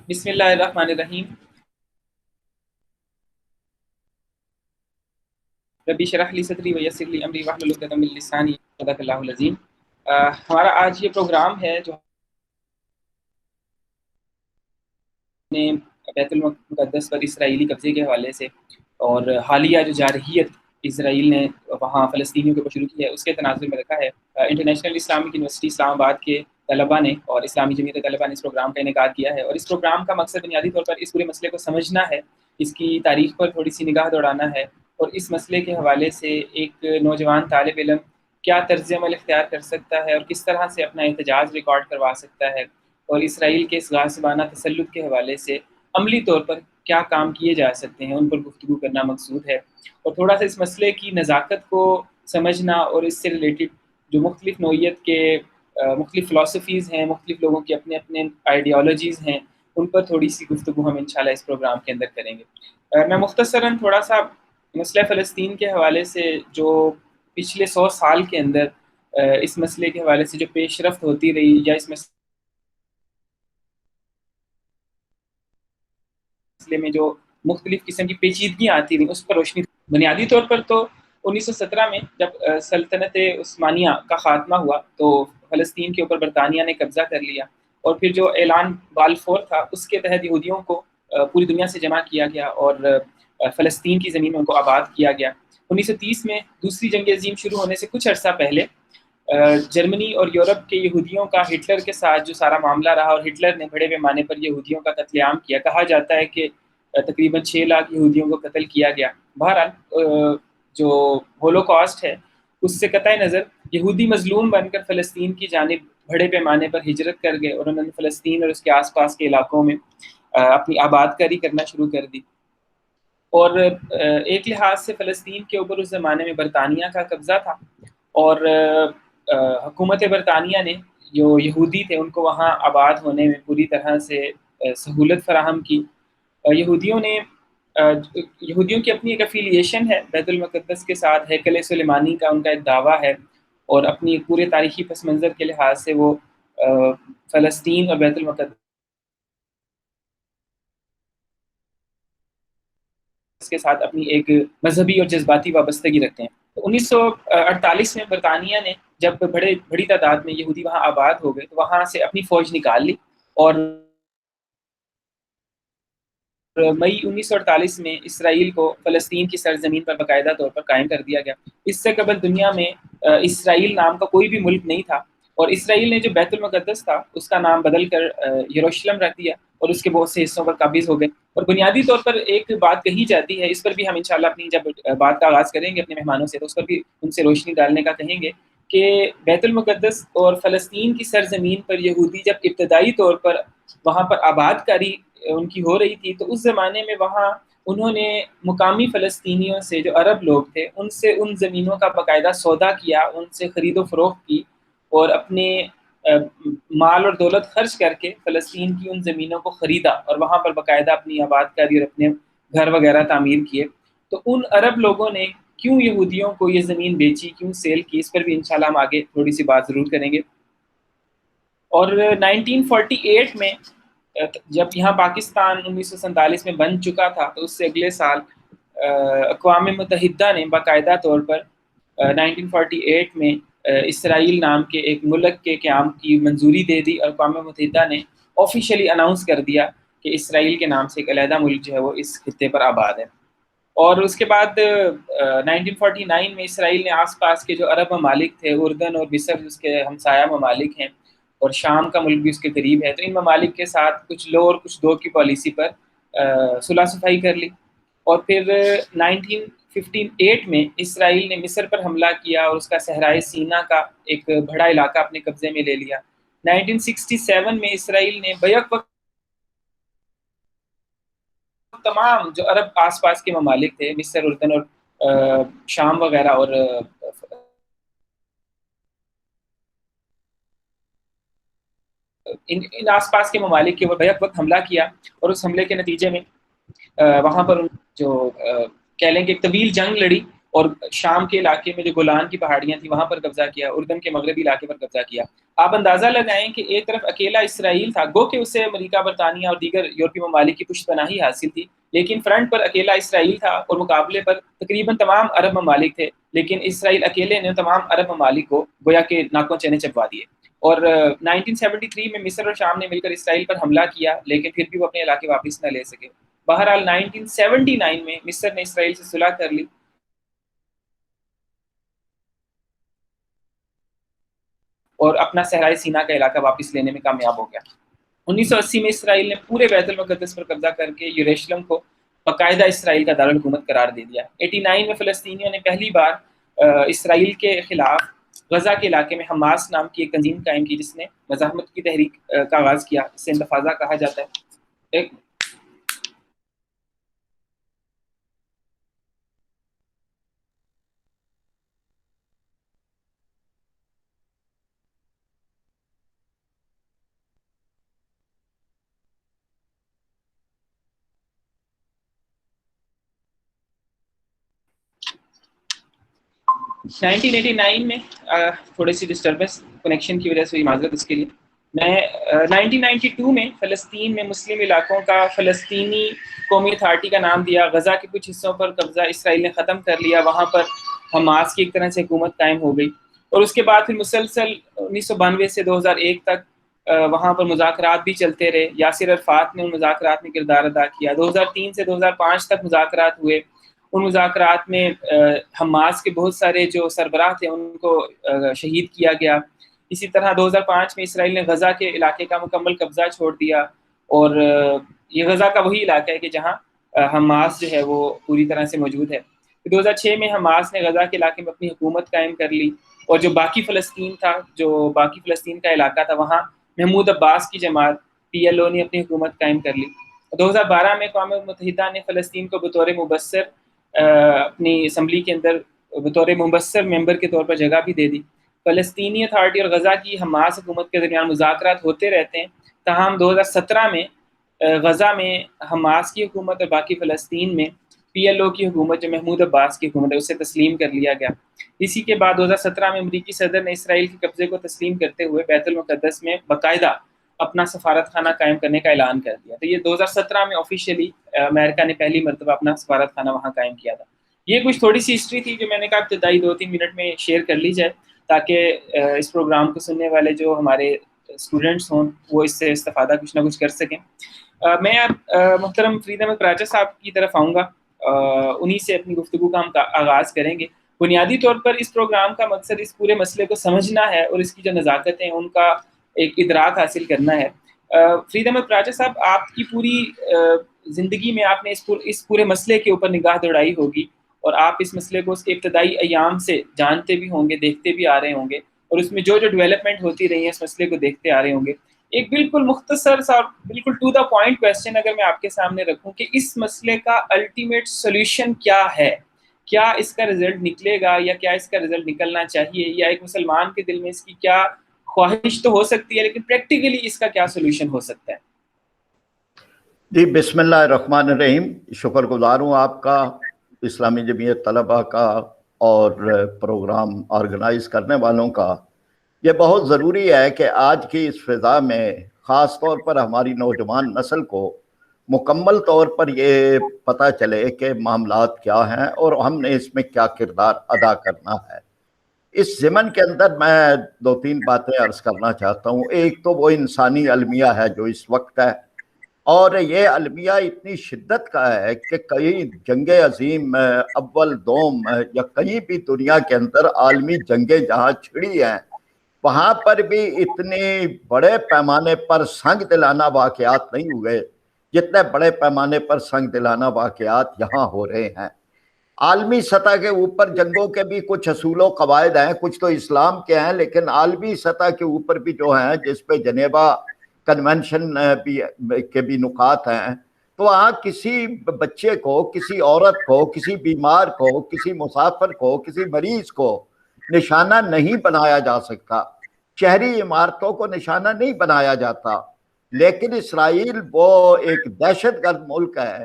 بسم اللہ الرحمن الرحیم. ربی اشرح لی صدری ویسر لی امری واحلل عقدۃ من لسانی صدق اللہ العظیم. ہمارا آج یہ پروگرام ہے جو نے بیت المقدس پر اسرائیلی قبضے کے حوالے سے اور حالیہ جو جارحیت اسرائیل نے وہاں فلسطینیوں کے اوپر شروع کی ہے اس کے تناظر میں رکھا ہے. انٹرنیشنل اسلامک یونیورسٹی اسلام آباد کے طلباء نے اور اسلامی جمعیت طلباء نے اس پروگرام کا انعقاد کیا ہے، اور اس پروگرام کا مقصد بنیادی طور پر اس پورے مسئلے کو سمجھنا ہے، اس کی تاریخ پر تھوڑی سی نگاہ دوڑانا ہے، اور اس مسئلے کے حوالے سے ایک نوجوان طالب علم کیا طرز عمل اختیار کر سکتا ہے اور کس طرح سے اپنا احتجاج ریکارڈ کروا سکتا ہے، اور اسرائیل کے اس غاصبانہ تسلط کے حوالے سے عملی طور پر کیا کام کیے جا سکتے ہیں، ان پر گفتگو کرنا مقصود ہے. اور تھوڑا سا اس مسئلے کی نزاکت کو سمجھنا اور اس سے ریلیٹڈ جو مختلف نوعیت کے مختلف فلاسفیز ہیں، مختلف لوگوں کے اپنے اپنے آئیڈیالوجیز ہیں، ان پر تھوڑی سی گفتگو ہم انشاءاللہ اس پروگرام کے اندر کریں گے. میں مختصراً تھوڑا سا مسئلہ فلسطین کے حوالے سے جو پچھلے 100 سال کے اندر اس مسئلے کے حوالے سے جو پیش رفت ہوتی رہی یا اس مسئلے میں جو مختلف قسم کی پیچیدگیاں آتی رہیں اس پر روشنی. بنیادی طور پر تو 1917 میں جب سلطنت عثمانیہ کا خاتمہ ہوا تو فلسطین کے اوپر برطانیہ نے قبضہ کر لیا، اور پھر جو اعلان بالفور تھا اس کے تحت یہودیوں کو پوری دنیا سے جمع کیا گیا اور فلسطین کی زمین میں ان کو آباد کیا گیا. 1930 میں دوسری جنگ عظیم شروع ہونے سے کچھ عرصہ پہلے جرمنی اور یورپ کے یہودیوں کا ہٹلر کے ساتھ جو سارا معاملہ رہا، اور ہٹلر نے بڑے پیمانے پر یہودیوں کا قتل عام کیا. کہا جاتا ہے کہ تقریباً 6 لاکھ یہودیوں کو قتل کیا گیا. بہرحال جو ہولوکاسٹ ہے اس سے قطع نظر یہودی مظلوم بن کر فلسطین کی جانب بڑے پیمانے پر ہجرت کر گئے، اور انہوں نے فلسطین اور اس کے آس پاس کے علاقوں میں اپنی آباد کاری کرنا شروع کر دی. اور ایک لحاظ سے فلسطین کے اوپر اس زمانے میں برطانیہ کا قبضہ تھا، اور حکومت برطانیہ نے جو یہودی تھے ان کو وہاں آباد ہونے میں پوری طرح سے سہولت فراہم کی. یہودیوں کی اپنی ایک افیلیشن ہے بیت المقدس کے ساتھ، ہیکل سلیمانی کا ان کا ایک دعویٰ ہے، اور اپنی پورے تاریخی پس منظر کے لحاظ سے وہ فلسطین اور بیت المقدس کے ساتھ اپنی ایک مذہبی اور جذباتی وابستگی رکھتے ہیں. تو 1948 میں برطانیہ نے جب بڑی تعداد میں یہودی وہاں آباد ہو گئے تو وہاں سے اپنی فوج نکال لی، اور مئی 1948 میں اسرائیل کو فلسطین کی سرزمین پر باقاعدہ طور پر قائم کر دیا گیا. اس سے قبل دنیا میں اسرائیل نام کا کوئی بھی ملک نہیں تھا، اور اسرائیل نے جو بیت المقدس تھا اس کا نام بدل کر یروشلم رکھ دیا، اور اس کے بہت سے حصوں پر قابض ہو گئے. اور بنیادی طور پر ایک بات کہی جاتی ہے، اس پر بھی ہم انشاءاللہ اپنی جب بات کا آغاز کریں گے اپنے مہمانوں سے تو اس پر بھی ان سے روشنی ڈالنے کا کہیں گے کہ بیت المقدس اور فلسطین کی سرزمین پر یہودی جب ابتدائی طور پر وہاں پر آباد کاری ان کی ہو رہی تھی تو اس زمانے میں وہاں انہوں نے مقامی فلسطینیوں سے جو عرب لوگ تھے ان سے ان زمینوں کا باقاعدہ سودا کیا، ان سے خرید و فروخت کی، اور اپنے مال اور دولت خرچ کر کے فلسطین کی ان زمینوں کو خریدا اور وہاں پر باقاعدہ اپنی آباد کاری اور اپنے گھر وغیرہ تعمیر کیے. تو ان عرب لوگوں نے کیوں یہودیوں کو یہ زمین بیچی، کیوں سیل کی، اس پر بھی انشاءاللہ ہم آگے تھوڑی سی بات ضرور کریں گے. اور 1948 میں جب یہاں پاکستان 1947 میں بن چکا تھا تو اس سے اگلے سال اقوام متحدہ نے باقاعدہ طور پر 1948 میں اسرائیل نام کے ایک ملک کے قیام کی منظوری دے دی، اور اقوام متحدہ نے آفیشلی اناؤنس کر دیا کہ اسرائیل کے نام سے ایک علیحدہ ملک جو ہے وہ اس خطے پر آباد ہے. اور اس کے بعد 1949 میں اسرائیل نے آس پاس کے جو عرب ممالک تھے، اردن اور مصر اس کے ہمسایہ ممالک ہیں، اور شام کا ملک بھی اس کے قریب ہے، تو ان ممالک کے ساتھ کچھ لو اور کچھ دو کی پالیسی پر صلح صفائی کر لی. اور پھر 1958 میں اسرائیل نے مصر پر حملہ کیا اور اس کا صحرائے سینا کا ایک بڑا علاقہ اپنے قبضے میں لے لیا. 1967 میں اسرائیل نے بیک وقت تمام جو عرب آس پاس کے ممالک تھے، مصر، اردن اور شام وغیرہ، اور ان آس پاس کے ممالک کے اوپر بیک وقت حملہ کیا، اور اس حملے کے نتیجے میں وہاں پر جو کہہ لیں کہ ایک طویل جنگ لڑی، اور شام کے علاقے میں جو گولان کی پہاڑیاں تھیں وہاں پر قبضہ کیا، اردن کے مغربی علاقے پر قبضہ کیا۔ آپ اندازہ لگائیں کہ ایک طرف اکیلا اسرائیل تھا، گو کہ اسے امریکہ، برطانیہ اور دیگر یورپی ممالک کی پشت پناہی حاصل تھی، لیکن فرنٹ پر اکیلا اسرائیل تھا اور مقابلے پر تقریباً تمام عرب ممالک تھے، لیکن اسرائیل اکیلے نے تمام عرب ممالک کو گویا کہ ناکوں چینے چبوا دیے۔ اور 1973 میں مصر اور شام نے مل کر اسرائیل پر حملہ کیا، لیکن پھر بھی وہ اپنے علاقے واپس نہ لے سکے۔ بہرحال 1979 میں مصر نے اسرائیل سے صلح کر لی اور اپنا صحرائے سینا کا علاقہ واپس لینے میں کامیاب ہو گیا۔ 1980 میں اسرائیل نے پورے بیت المقدس پر قبضہ کر کے یروشلم کو باقاعدہ اسرائیل کا دارالحکومت قرار دے دیا۔ 89 میں فلسطینیوں نے پہلی بار اسرائیل کے خلاف غزہ کے علاقے میں حماس نام کی ایک تنظیم قائم کی، جس نے مزاحمت کی تحریک کا آغاز کیا، اسے انتفاضہ کہا جاتا ہے۔ ایک 1989 میں تھوڑی سی ڈسٹربنس کنیکشن کی وجہ سے ہوئی، معذرت اس کے لیے۔ میں 1992 میں فلسطین میں مسلم علاقوں کا فلسطینی قومی اتھارٹی کا نام دیا۔ غزہ کے کچھ حصوں پر قبضہ اسرائیل نے ختم کر لیا، وہاں پر حماس کی ایک طرح سے حکومت قائم ہو گئی، اور اس کے بعد پھر مسلسل 1992 سے 2001 تک وہاں پر مذاکرات بھی چلتے رہے۔ یاسر عرفات نے ان مذاکرات میں کردار ادا کیا۔ 2003 سے 2005 تک مذاکرات ہوئے، ان مذاکرات میں حماس کے بہت سارے جو سربراہ تھے ان کو شہید کیا گیا۔ اسی طرح 2005 میں اسرائیل نے غزہ کے علاقے کا مکمل قبضہ چھوڑ دیا، اور یہ غزہ کا وہی علاقہ ہے کہ جہاں حماس جو ہے وہ پوری طرح سے موجود ہے۔ 2006 میں حماس نے غزہ کے علاقے میں اپنی حکومت قائم کر لی، اور جو باقی فلسطین تھا، جو باقی فلسطین کا علاقہ تھا، وہاں محمود عباس کی جماعت PLO نے اپنی حکومت قائم کر لی۔ 2012 میں اقوام متحدہ نے فلسطین کو بطور مبصر اپنی اسمبلی کے اندر بطور مبصر ممبر کے طور پر جگہ بھی دے دی۔ فلسطینی اتھارٹی اور غزہ کی حماس حکومت کے درمیان مذاکرات ہوتے رہتے ہیں، تاہم 2017 میں غزہ میں حماس کی حکومت اور باقی فلسطین میں PLO کی حکومت، جو محمود عباس کی حکومت ہے، اسے تسلیم کر لیا گیا۔ اسی کے بعد 2017 میں امریکی صدر نے اسرائیل کے قبضے کو تسلیم کرتے ہوئے بیت المقدس میں باقاعدہ اپنا سفارت خانہ قائم کرنے کا اعلان کر دیا۔ تو یہ 2017 میں آفیشیلی امریکہ نے پہلی مرتبہ اپنا سفارت خانہ وہاں قائم کیا تھا۔ یہ کچھ تھوڑی سی ہسٹری تھی جو میں نے کہا ابتدائی 2-3 منٹ میں شیئر کر لی جائے، تاکہ اس پروگرام کو سننے والے جو ہمارے اسٹوڈنٹس ہوں وہ اس سے استفادہ کچھ نہ کچھ کر سکیں۔ میں اب محترم فرید احمد کراچا صاحب کی طرف آؤں گا، انہی سے اپنی گفتگو کا ہم آغاز کریں گے۔ بنیادی طور پر اس پروگرام کا مقصد اس پورے مسئلے کو سمجھنا ہے اور اس کی جو نزاکتیں ہیں ان کا ایک ادراک حاصل کرنا ہے۔ فرید احمد کراچا صاحب، آپ کی پوری زندگی میں آپ نے اس پورے مسئلے کے اوپر نگاہ دوڑائی ہوگی، اور آپ اس مسئلے کو اس کے ابتدائی ایام سے جانتے بھی ہوں گے، دیکھتے بھی آ رہے ہوں گے، اور اس میں جو ڈیولپمنٹ ہوتی رہی ہے اس مسئلے کو دیکھتے آ رہے ہوں گے۔ ایک بالکل مختصر سا، بالکل ٹو دا پوائنٹ کویسچن اگر میں آپ کے سامنے رکھوں کہ اس مسئلے کا الٹیمیٹ سولوشن کیا ہے، کیا اس کا رزلٹ نکلے گا، یا کیا اس کا رزلٹ نکلنا چاہیے، یا ایک مسلمان کے دل میں اس کی کیا خواہش تو ہو سکتی ہے لیکن پریکٹیکلی اس کا کیا سولوشن ہو سکتا ہے؟ جی، بسم اللہ الرحمن الرحیم۔ شکر گزار ہوں آپ کا، اسلامی جمعیت طلبہ کا، اور پروگرام آرگنائز کرنے والوں کا۔ یہ بہت ضروری ہے کہ آج کی اس فضا میں خاص طور پر ہماری نوجوان نسل کو مکمل طور پر یہ پتہ چلے کہ معاملات کیا ہیں اور ہم نے اس میں کیا کردار ادا کرنا ہے۔ اس ضمن کے اندر میں 2-3 باتیں عرض کرنا چاہتا ہوں۔ ایک تو وہ انسانی المیہ ہے جو اس وقت ہے، اور یہ المیہ اتنی شدت کا ہے کہ کئی جنگ عظیم اول دوم یا کہیں بھی دنیا کے اندر عالمی جنگیں جہاں چھڑی ہیں، وہاں پر بھی اتنے بڑے پیمانے پر سنگ دلانہ واقعات نہیں ہوئے جتنے بڑے پیمانے پر سنگ دلانہ واقعات یہاں ہو رہے ہیں۔ عالمی سطح کے اوپر جنگوں کے بھی کچھ اصول و قواعد ہیں، کچھ تو اسلام کے ہیں، لیکن عالمی سطح کے اوپر بھی جو ہیں، جس پہ جنیوا کنونشن کے بھی نکات ہیں، تو وہاں کسی بچے کو، کسی عورت کو، کسی بیمار کو، کسی مسافر کو، کسی مریض کو نشانہ نہیں بنایا جا سکتا، شہری عمارتوں کو نشانہ نہیں بنایا جاتا۔ لیکن اسرائیل وہ ایک دہشت گرد ملک ہے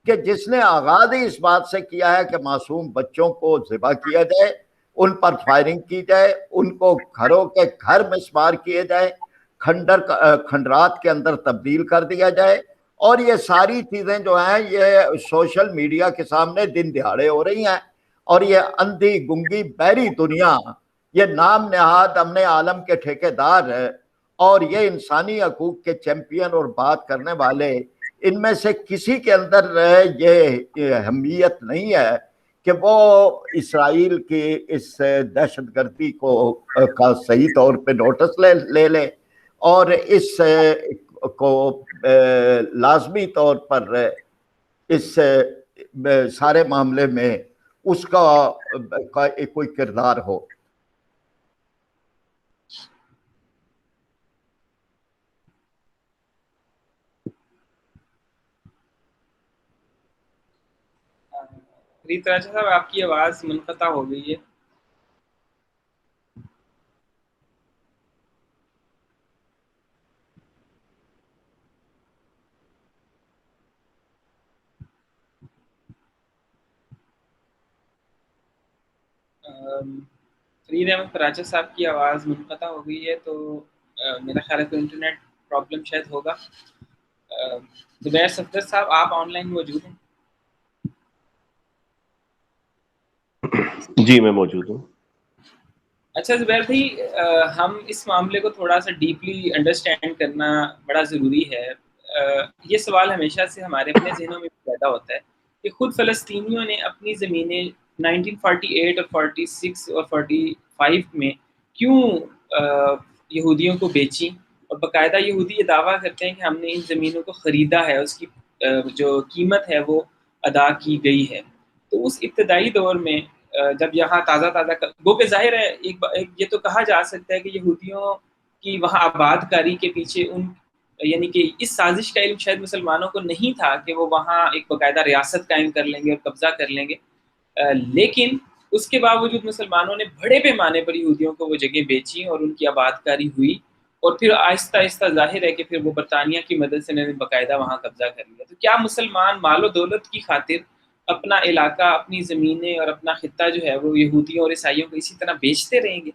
کہ جس نے آغاز ہی اس بات سے کیا ہے کہ معصوم بچوں کو ذبح کیا جائے، ان پر فائرنگ کی جائے، ان کو گھروں کے گھر مسمار کیے جائے، کھنڈرات کے اندر تبدیل کر دیا جائے، اور یہ ساری چیزیں جو ہیں یہ سوشل میڈیا کے سامنے دن دہاڑے ہو رہی ہیں، اور یہ اندھی گنگی بحری دنیا، یہ نام نہاد امن عالم کے ٹھیکیدار ہے، اور یہ انسانی حقوق کے چیمپئن اور بات کرنے والے، ان میں سے کسی کے اندر یہ اہمیت نہیں ہے کہ وہ اسرائیل کی اس دہشت گردی کا صحیح طور پہ نوٹس لے لے، اور اس کو لازمی طور پر اس سارے معاملے میں اس کا کوئی کردار ہو۔ فرید راجہ صاحب آپ کی آواز منقطع ہو گئی ہے۔ فرید احمد راجہ صاحب کی آواز منقطع ہو گئی ہے، تو میرا خیال ہے کوئی انٹرنیٹ پرابلم شاید ہوگا۔ زبیر صفدر صاحب آپ آن لائن موجود ہیں؟ جی میں موجود ہوں۔ اچھا زبیر بھائی، ہم اس معاملے کو تھوڑا سا ڈیپلی انڈرسٹینڈ کرنا بڑا ضروری ہے۔ یہ سوال ہمیشہ سے ہمارے اپنے ذہنوں میں پیدا ہوتا ہے کہ خود فلسطینیوں نے اپنی زمینیں 1948 اور 46 اور 45 میں کیوں یہودیوں کو بیچیں، اور باقاعدہ یہودی یہ دعویٰ کرتے ہیں کہ ہم نے ان زمینوں کو خریدا ہے، اس کی جو قیمت ہے وہ ادا کی گئی ہے۔ تو اس ابتدائی دور میں جب یہاں تازہ وہ کہ ظاہر ہے ایک یہ تو کہا جا سکتا ہے کہ یہودیوں کی وہاں آباد کاری کے پیچھے یعنی کہ اس سازش کا علم شاید مسلمانوں کو نہیں تھا کہ وہ وہاں ایک باقاعدہ ریاست قائم کر لیں گے اور قبضہ کر لیں گے، لیکن اس کے باوجود مسلمانوں نے بڑے پیمانے پر یہودیوں کو وہ جگہ بیچی اور ان کی آباد کاری ہوئی، اور پھر آہستہ آہستہ ظاہر ہے کہ پھر وہ برطانیہ کی مدد سے انہوں نے باقاعدہ وہاں قبضہ کر لیا۔ تو کیا مسلمان مال و دولت کی خاطر اپنا علاقہ، اپنی زمینیں اور اپنا خطہ جو ہے وہ یہودیوں اور عیسائیوں کو اسی طرح بیچتے رہیں گے؟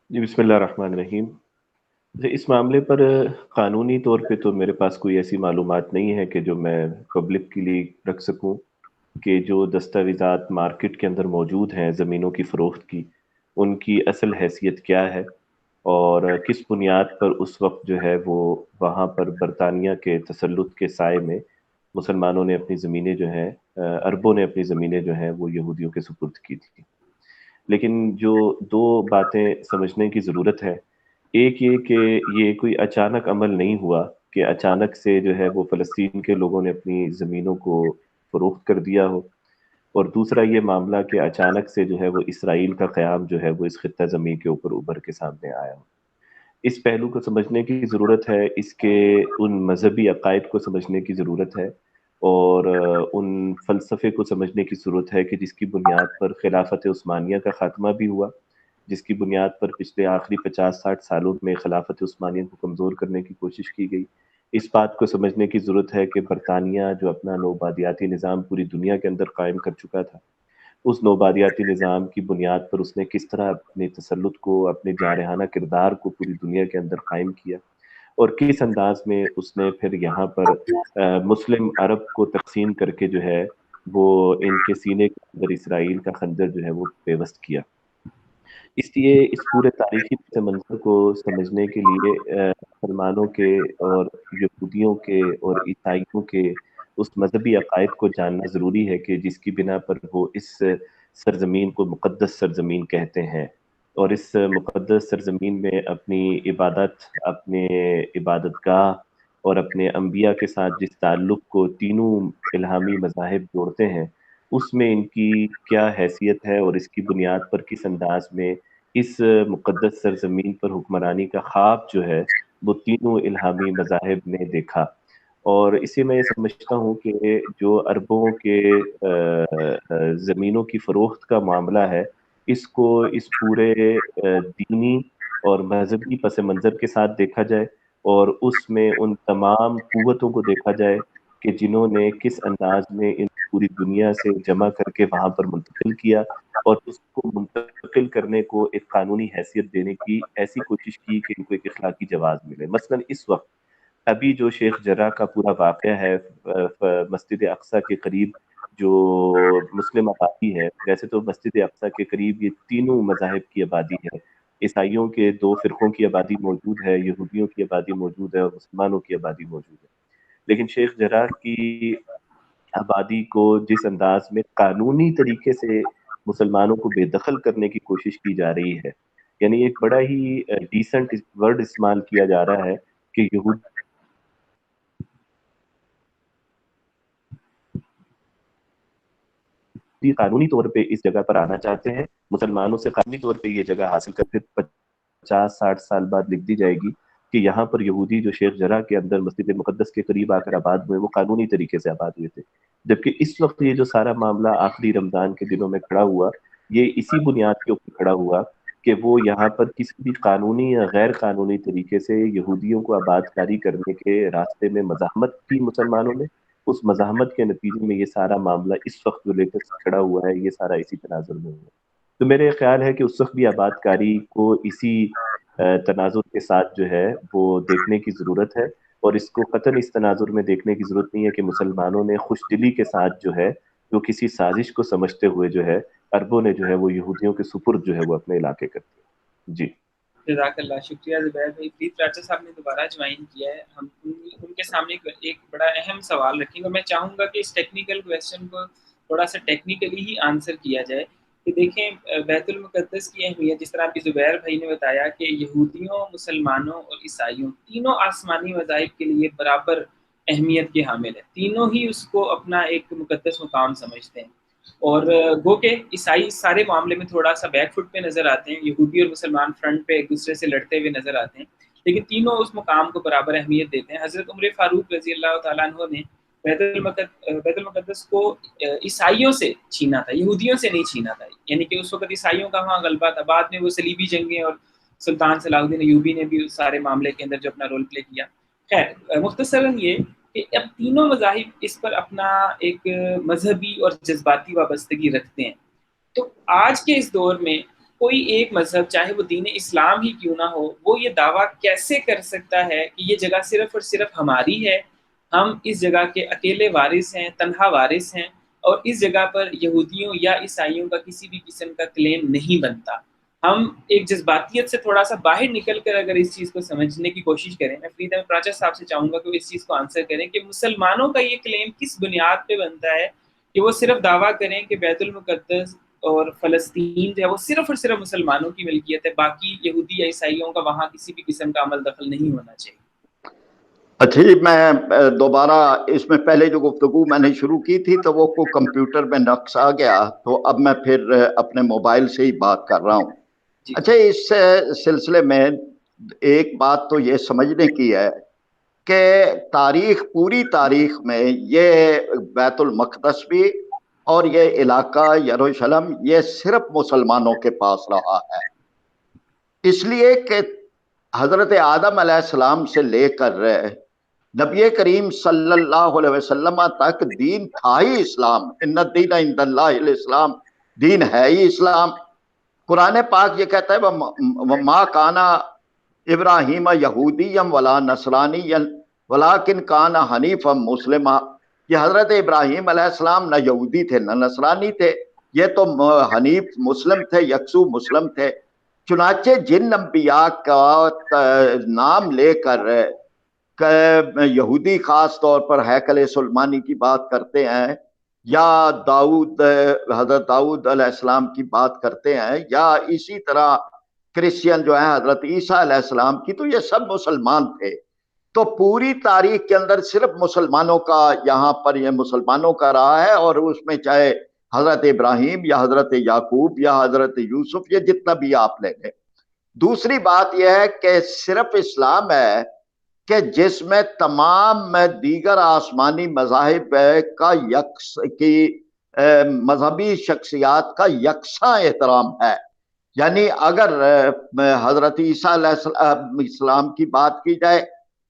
جی بسم اللہ الرحمن الرحیم۔ اس معاملے پر قانونی طور پہ تو میرے پاس کوئی ایسی معلومات نہیں ہے کہ جو میں پبلک کے لیے رکھ سکوں کہ جو دستاویزات مارکیٹ کے اندر موجود ہیں زمینوں کی فروخت کی، ان کی اصل حیثیت کیا ہے، اور کس بنیاد پر اس وقت جو ہے وہ وہاں پر برطانیہ کے تسلط کے سائے میں مسلمانوں نے اپنی زمینیں جو ہیں، عربوں نے اپنی زمینیں جو ہیں وہ یہودیوں کے سپرد کی تھی۔ لیکن جو دو باتیں سمجھنے کی ضرورت ہے، ایک یہ کہ یہ کوئی اچانک عمل نہیں ہوا کہ اچانک سے جو ہے وہ فلسطین کے لوگوں نے اپنی زمینوں کو فروخت کر دیا ہو، اور دوسرا یہ معاملہ کہ اچانک سے جو ہے وہ اسرائیل کا قیام جو ہے وہ اس خطہ زمین کے اوپر ابھر کے سامنے آیا ہو۔ اس پہلو کو سمجھنے کی ضرورت ہے، اس کے ان مذہبی عقائد کو سمجھنے کی ضرورت ہے، اور ان فلسفے کو سمجھنے کی ضرورت ہے کہ جس کی بنیاد پر خلافت عثمانیہ کا خاتمہ بھی ہوا، جس کی بنیاد پر پچھلے آخری 50-60 سالوں میں خلافت عثمانیہ کو کمزور کرنے کی کوشش کی گئی۔ اس بات کو سمجھنے کی ضرورت ہے کہ برطانیہ جو اپنا نوبادیاتی نظام پوری دنیا کے اندر قائم کر چکا تھا، اس نوبادیاتی نظام کی بنیاد پر اس نے کس طرح اپنے تسلط کو، اپنے جارحانہ کردار کو پوری دنیا کے اندر قائم کیا، اور کس انداز میں اس نے پھر یہاں پر مسلم عرب کو تقسیم کر کے جو ہے وہ ان کے سینے کے اندر اسرائیل کا خنجر جو ہے وہ پیوست کیا۔ اس لیے اس پورے تاریخی پس منظر کو سمجھنے کے لیے مسلمانوں کے اور یہودیوں کے اور عیسائیوں کے اس مذہبی عقائد کو جاننا ضروری ہے کہ جس کی بنا پر وہ اس سرزمین کو مقدس سرزمین کہتے ہیں، اور اس مقدس سرزمین میں اپنی عبادت، اپنے عبادت گاہ اور اپنے انبیاء کے ساتھ جس تعلق کو تینوں الہامی مذاہب جوڑتے ہیں، اس میں ان کی کیا حیثیت ہے، اور اس کی بنیاد پر کس انداز میں اس مقدس سرزمین پر حکمرانی کا خواب جو ہے وہ تینوں الہامی مذاہب نے دیکھا۔ اور اسے میں یہ سمجھتا ہوں کہ جو عربوں کے زمینوں کی فروخت کا معاملہ ہے، اس کو اس پورے دینی اور مذہبی پس منظر کے ساتھ دیکھا جائے، اور اس میں ان تمام قوتوں کو دیکھا جائے کہ جنہوں نے کس انداز میں ان پوری دنیا سے جمع کر کے وہاں پر منتقل کیا اور اس کو منتقل کرنے کو ایک قانونی حیثیت دینے کی ایسی کوشش کی کہ ان کو ایک اخلاقی جواز ملے۔ مثلا اس وقت ابھی جو شیخ جرح کا پورا واقعہ ہے مسجد اقصی کے قریب جو مسلم آبادی ہے، ویسے تو مسجد اقصی کے قریب یہ تینوں مذاہب کی آبادی ہے، عیسائیوں کے 2 فرقوں کی آبادی موجود ہے، یہودیوں کی آبادی موجود ہے اور مسلمانوں کی آبادی موجود ہے، لیکن شیخ جرح کی آبادی کو جس انداز میں قانونی طریقے سے مسلمانوں کو بے دخل کرنے کی کوشش کی جا رہی ہے، یعنی ایک بڑا ہی ڈیسنٹ ورڈ استعمال کیا جا رہا ہے کہ یہود قانونی طور پہ اس جگہ پر آنا چاہتے ہیں، مسلمانوں سے قانونی طور پہ یہ جگہ حاصل کر پھر 50-60 سال بعد لکھ دی جائے گی کہ یہاں پر یہودی جو شیخ جرح کے اندر مسجد مقدس کے قریب آ کر آباد ہوئے وہ قانونی طریقے سے آباد ہوئے تھے، جبکہ اس وقت یہ جو سارا معاملہ آخری رمضان کے دنوں میں کھڑا ہوا یہ اسی بنیاد کے اوپر کھڑا ہوا کہ وہ یہاں پر کسی بھی قانونی یا غیر قانونی طریقے سے یہودیوں کو آباد کاری کرنے کے راستے میں مزاحمت کی مسلمانوں نے، اس مزاحمت کے نتیجے میں یہ سارا معاملہ اس وقت جو لے کر کھڑا ہوا ہے یہ سارا اسی تناظر میں ہوا۔ تو میرے خیال ہے کہ اس وقت بھی آباد کاری کو اسی تناظر کے ساتھ جو ہے وہ دیکھنے کی ضرورت ہے، اور اس کو قطعاً اس تناظر میں دیکھنے کی ضرورت نہیں ہے کہ مسلمانوں نے خوش دلی کے ساتھ جو ہے جو کسی سازش کو سمجھتے ہوئے جو ہے عربوں نے جو ہے وہ یہودیوں کے سپرد جو ہے وہ اپنے علاقے کر دیا۔ جی جزاک اللہ، شکریہ زبیر بھائی۔ فرید راجہ صاحب نے دوبارہ جوائن کیا ہے، ہم ان کے سامنے ایک بڑا اہم سوال رکھیں گے۔ میں چاہوں گا کہ اس ٹیکنیکل کویسچن کو تھوڑا سا ٹیکنیکلی ہی آنسر کیا جائے کہ دیکھیں بیت المقدس کی اہمیت، جس طرح ابھی زبیر بھائی نے بتایا کہ یہودیوں، مسلمانوں اور عیسائیوں تینوں آسمانی مذاہب کے لیے برابر اہمیت کے حامل ہیں، تینوں ہی اس کو اپنا ایک مقدس مقام سمجھتے ہیں، اور گو کہ عیسائی سارے معاملے میں تھوڑا سا بیک فٹ پہ نظر آتے ہیں، یہودی اور مسلمان فرنٹ پہ ایک دوسرے سے لڑتے ہوئے نظر آتے ہیں، لیکن تینوں اس مقام کو برابر اہمیت دیتے ہیں۔ حضرت عمر فاروق رضی اللہ تعالیٰ عنہ نے بیت المقدس کو عیسائیوں سے چھینا تھا، یہودیوں سے نہیں چھینا تھا، یعنی کہ اس وقت عیسائیوں کا وہاں غلبہ تھا، بعد میں وہ صلیبی جنگیں اور سلطان صلاح الدین ایوبی نے بھی اس سارے معاملے کے اندر جو اپنا رول پلے کیا۔ خیر مختصراً یہ کہ اب تینوں مذاہب اس پر اپنا ایک مذہبی اور جذباتی وابستگی رکھتے ہیں، تو آج کے اس دور میں کوئی ایک مذہب چاہے وہ دین اسلام ہی کیوں نہ ہو، وہ یہ دعویٰ کیسے کر سکتا ہے کہ یہ جگہ صرف اور صرف ہماری ہے، ہم اس جگہ کے اکیلے وارث ہیں، تنہا وارث ہیں، اور اس جگہ پر یہودیوں یا عیسائیوں کا کسی بھی قسم کا کلیم نہیں بنتا۔ ہم ایک جذباتیت سے تھوڑا سا باہر نکل کر اگر اس چیز کو سمجھنے کی کوشش کریں، میں فرید احمد پراچا صاحب سے چاہوں گا کہ وہ اس چیز کو آنسر کریں کہ مسلمانوں کا یہ کلیم کس بنیاد پہ بنتا ہے کہ وہ صرف دعویٰ کریں کہ بیت المقدس اور فلسطین جو ہے وہ صرف اور صرف مسلمانوں کی ملکیت ہے، باقی یہودی یا عیسائیوں کا وہاں کسی بھی قسم کا عمل دخل نہیں ہونا چاہیے۔ اچھا جی، میں دوبارہ اس میں پہلے جو گفتگو میں نے شروع کی تھی تو وہ کو کمپیوٹر میں نقص آ گیا، تو اب میں پھر اپنے موبائل سے ہی بات کر رہا ہوں۔ اچھا، اس سلسلے میں ایک بات تو یہ سمجھنے کی ہے کہ پوری تاریخ میں یہ بیت المقدس بھی اور یہ علاقہ یروشلم یہ صرف مسلمانوں کے پاس رہا ہے، اس لیے کہ حضرت آدم علیہ السلام سے لے کر نبی کریم صلی اللہ علیہ وسلم تک دین تھا ہی اسلام، ان الدین عند اللہ الاسلام، دین ہے ہی اسلام۔ قرآن پاک یہ کہتا ہے وما کانا ابراہیم یہودیا ولا نصرانیا ولکن کانا حنیفا مسلما، یہ حضرت ابراہیم علیہ السلام نہ یہودی تھے نہ نصرانی تھے، یہ تو حنیف مسلم تھے، یکسو مسلم تھے۔ چنانچہ جن انبیاء کا نام لے کر یہودی خاص طور پر ہیکل سلیمانی کی بات کرتے ہیں، یا حضرت داؤد علیہ السلام کی بات کرتے ہیں، یا اسی طرح کرسچین جو ہیں حضرت عیسیٰ علیہ السلام کی، تو یہ سب مسلمان تھے۔ تو پوری تاریخ کے اندر صرف مسلمانوں کا یہاں پر یہ مسلمانوں کا رہا ہے، اور اس میں چاہے حضرت ابراہیم یا حضرت یعقوب یا حضرت یوسف، یہ جتنا بھی آپ لے لیں۔ دوسری بات یہ ہے کہ صرف اسلام ہے کہ جس میں تمام دیگر آسمانی مذاہب کا کی مذہبی شخصیات کا یکساں احترام ہے، یعنی اگر حضرت عیسیٰ علیہ السلام کی بات کی جائے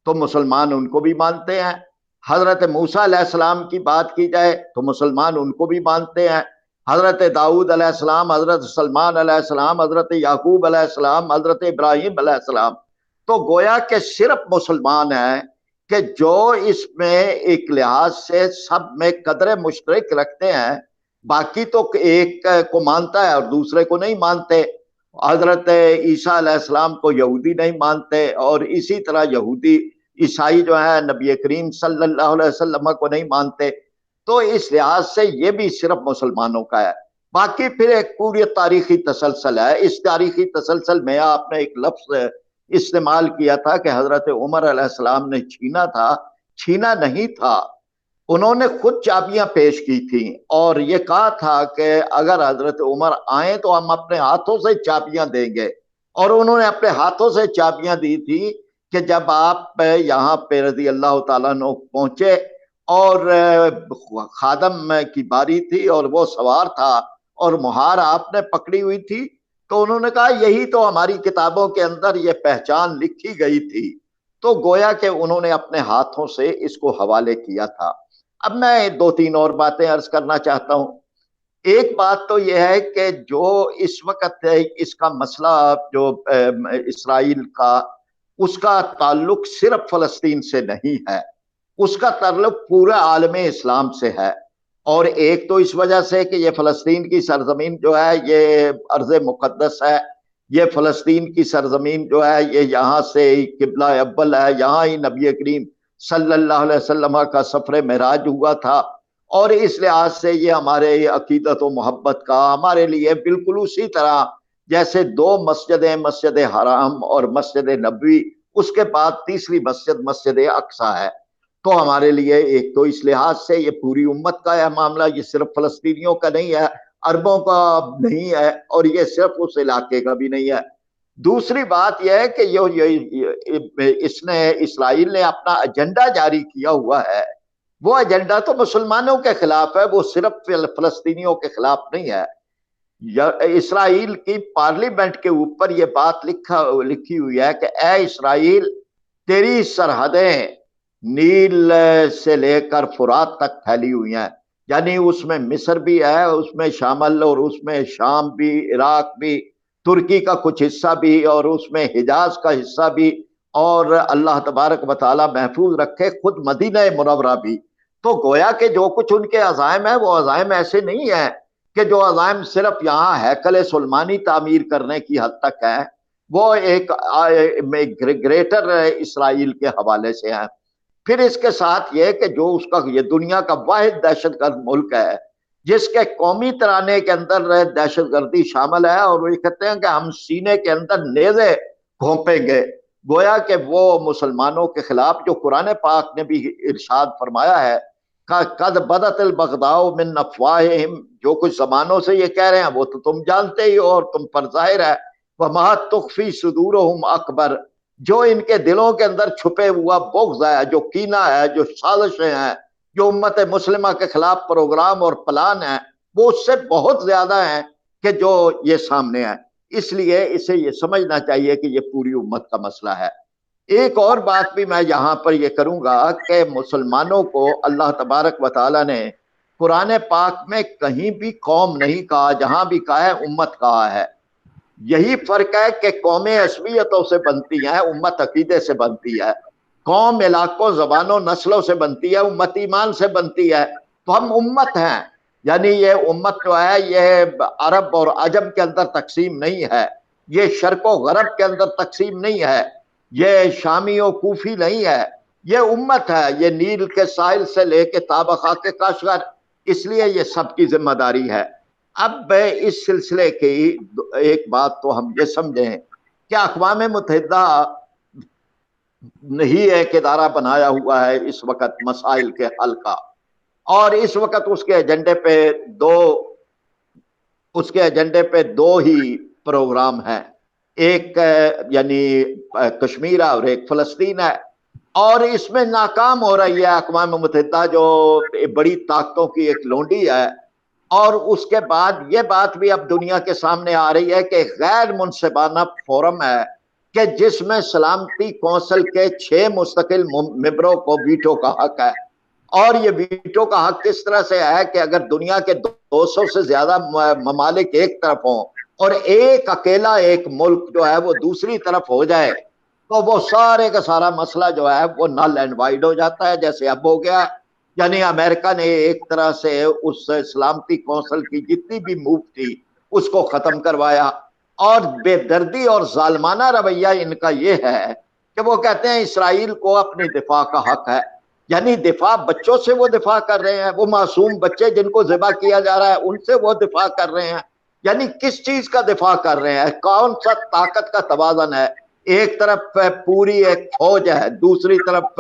تو مسلمان ان کو بھی مانتے ہیں، حضرت موسیٰ علیہ السلام کی بات کی جائے تو مسلمان ان کو بھی مانتے ہیں، حضرت داؤد علیہ السلام، حضرت سلمان علیہ السلام، حضرت یعقوب علیہ السلام، حضرت ابراہیم علیہ السلام. تو گویا کہ صرف مسلمان ہیں کہ جو اس میں ایک لحاظ سے سب میں قدر مشترک رکھتے ہیں، باقی تو ایک کو مانتا ہے اور دوسرے کو نہیں مانتے. حضرت عیسیٰ علیہ السلام کو یہودی نہیں مانتے، اور اسی طرح یہودی عیسائی جو ہے نبی کریم صلی اللہ علیہ وسلم کو نہیں مانتے. تو اس لحاظ سے یہ بھی صرف مسلمانوں کا ہے. باقی پھر ایک پوری تاریخی تسلسل ہے. اس تاریخی تسلسل میں آپ نے ایک لفظ استعمال کیا تھا کہ حضرت عمر علیہ السلام نے چھینا تھا. چھینا نہیں تھا، انہوں نے خود چابیاں پیش کی تھیں اور یہ کہا تھا کہ اگر حضرت عمر آئیں تو ہم اپنے ہاتھوں سے چابیاں دیں گے. اور انہوں نے اپنے ہاتھوں سے چابیاں دی تھی کہ جب آپ یہاں پہ رضی اللہ تعالیٰ عنہ پہنچے اور خادم کی باری تھی اور وہ سوار تھا اور مہار آپ نے پکڑی ہوئی تھی، تو انہوں نے کہا یہی تو ہماری کتابوں کے اندر یہ پہچان لکھی گئی تھی. تو گویا کہ انہوں نے اپنے ہاتھوں سے اس کو حوالے کیا تھا. اب میں دو تین اور باتیں عرض کرنا چاہتا ہوں. ایک بات تو یہ ہے کہ جو اس وقت اس کا مسئلہ جو اسرائیل کا، اس کا تعلق صرف فلسطین سے نہیں ہے، اس کا تعلق پورا عالم اسلام سے ہے. اور ایک تو اس وجہ سے کہ یہ فلسطین کی سرزمین جو ہے یہ ارض مقدس ہے، یہ فلسطین کی سرزمین جو ہے یہ یہاں سے قبلہ اول ہے، یہاں ہی نبی کریم صلی اللہ علیہ وسلم کا سفر معراج ہوا تھا. اور اس لحاظ سے یہ ہمارے عقیدت و محبت کا ہمارے لیے بالکل اسی طرح جیسے دو مسجدیں، مسجد حرام اور مسجد نبوی، اس کے بعد تیسری مسجد مسجد اقصی ہے. تو ہمارے لیے ایک تو اس لحاظ سے یہ پوری امت کا ہے معاملہ، یہ صرف فلسطینیوں کا نہیں ہے، عربوں کا نہیں ہے، اور یہ صرف اس علاقے کا بھی نہیں ہے. دوسری بات یہ ہے کہ اس نے اسرائیل نے اپنا ایجنڈا جاری کیا ہوا ہے. وہ ایجنڈا تو مسلمانوں کے خلاف ہے، وہ صرف فلسطینیوں کے خلاف نہیں ہے. اسرائیل کی پارلیمنٹ کے اوپر یہ بات لکھی ہوئی ہے کہ اے اسرائیل، تیری سرحدیں نیل سے لے کر فرات تک پھیلی ہوئی ہیں، یعنی اس میں مصر بھی ہے، اس میں شامل، اور اس میں شام بھی، عراق بھی، ترکی کا کچھ حصہ بھی، اور اس میں حجاز کا حصہ بھی، اور اللہ تبارک و تعالیٰ محفوظ رکھے خود مدینہ منورہ بھی. تو گویا کہ جو کچھ ان کے عزائم ہیں وہ عزائم ایسے نہیں ہیں کہ جو عزائم صرف یہاں ہیکل سلیمانی تعمیر کرنے کی حد تک ہیں، وہ ایک گریٹر اسرائیل کے حوالے سے ہیں. پھر اس کے ساتھ یہ کہ جو اس کا یہ دنیا کا واحد دہشت گرد ملک ہے جس کے قومی ترانے کے اندر دہشت گردی شامل ہے، اور وہ کہتے ہیں کہ ہم سینے کے اندر نیزے گھونپیں گے. گویا کہ وہ مسلمانوں کے خلاف جو قرآن پاک نے بھی ارشاد فرمایا ہے قد بدت البغضاء من افواہہم، جو کچھ زبانوں سے یہ کہہ رہے ہیں وہ تو تم جانتے ہی ہو اور تم پر ظاہر ہے، وما تخفی صدورہم اکبر، جو ان کے دلوں کے اندر چھپے ہوا بغض ہے، جو کینہ ہے، جو سازشیں ہیں، جو امت مسلمہ کے خلاف پروگرام اور پلان ہیں، وہ اس سے بہت زیادہ ہیں کہ جو یہ سامنے ہے. اس لیے اسے یہ سمجھنا چاہیے کہ یہ پوری امت کا مسئلہ ہے. ایک اور بات بھی میں یہاں پر یہ کروں گا کہ مسلمانوں کو اللہ تبارک و تعالیٰ نے قرآن پاک میں کہیں بھی قوم نہیں کہا، جہاں بھی کہا ہے امت کہا ہے. یہی فرق ہے کہ قومیں عصبیتوں سے بنتی ہیں، امت عقیدے سے بنتی ہے. قوم علاقوں، زبانوں، نسلوں سے بنتی ہے، امت ایمان سے بنتی ہے. تو ہم امت ہیں، یعنی یہ امت جو ہے یہ عرب اور عجم کے اندر تقسیم نہیں ہے، یہ شرق و غرب کے اندر تقسیم نہیں ہے، یہ شامی و کوفی نہیں ہے، یہ امت ہے، یہ نیل کے ساحل سے لے کے تابہ خاک کاشغر. اس لیے یہ سب کی ذمہ داری ہے. اب اس سلسلے کی ایک بات تو ہم یہ سمجھیں کہ اقوام متحدہ نہیں ایک ادارہ بنایا ہوا ہے اس وقت مسائل کے حل کا، اور اس وقت اس کے ایجنڈے پہ دو ہی پروگرام ہیں، ایک یعنی کشمیر اور ایک فلسطین ہے. اور اس میں ناکام ہو رہی ہے اقوام متحدہ جو بڑی طاقتوں کی ایک لونڈی ہے. اور اس کے بعد یہ بات بھی اب دنیا کے سامنے آ رہی ہے کہ غیر منصفانہ فورم ہے کہ جس میں سلامتی کونسل کے 6 مستقل ممبروں کو ویٹو کا حق ہے. اور یہ ویٹو کا حق کس طرح سے ہے کہ اگر دنیا کے 200 سے زیادہ ممالک ایک طرف ہوں اور ایک اکیلا ایک ملک جو ہے وہ دوسری طرف ہو جائے تو وہ سارے کا سارا مسئلہ جو ہے وہ نل اینڈ وائڈ ہو جاتا ہے، جیسے اب ہو گیا۔ یعنی امریکہ نے ایک طرح سے اس سلامتی کونسل کی جتنی بھی موو تھی اس کو ختم کروایا، اور بے دردی اور ظالمانہ رویہ ان کا یہ ہے کہ وہ کہتے ہیں اسرائیل کو اپنی دفاع کا حق ہے۔ یعنی دفاع بچوں سے وہ دفاع کر رہے ہیں، وہ معصوم بچے جن کو ذبح کیا جا رہا ہے ان سے وہ دفاع کر رہے ہیں۔ یعنی کس چیز کا دفاع کر رہے ہیں؟ کون سا طاقت کا توازن ہے؟ ایک طرف پوری ایک فوج ہے، دوسری طرف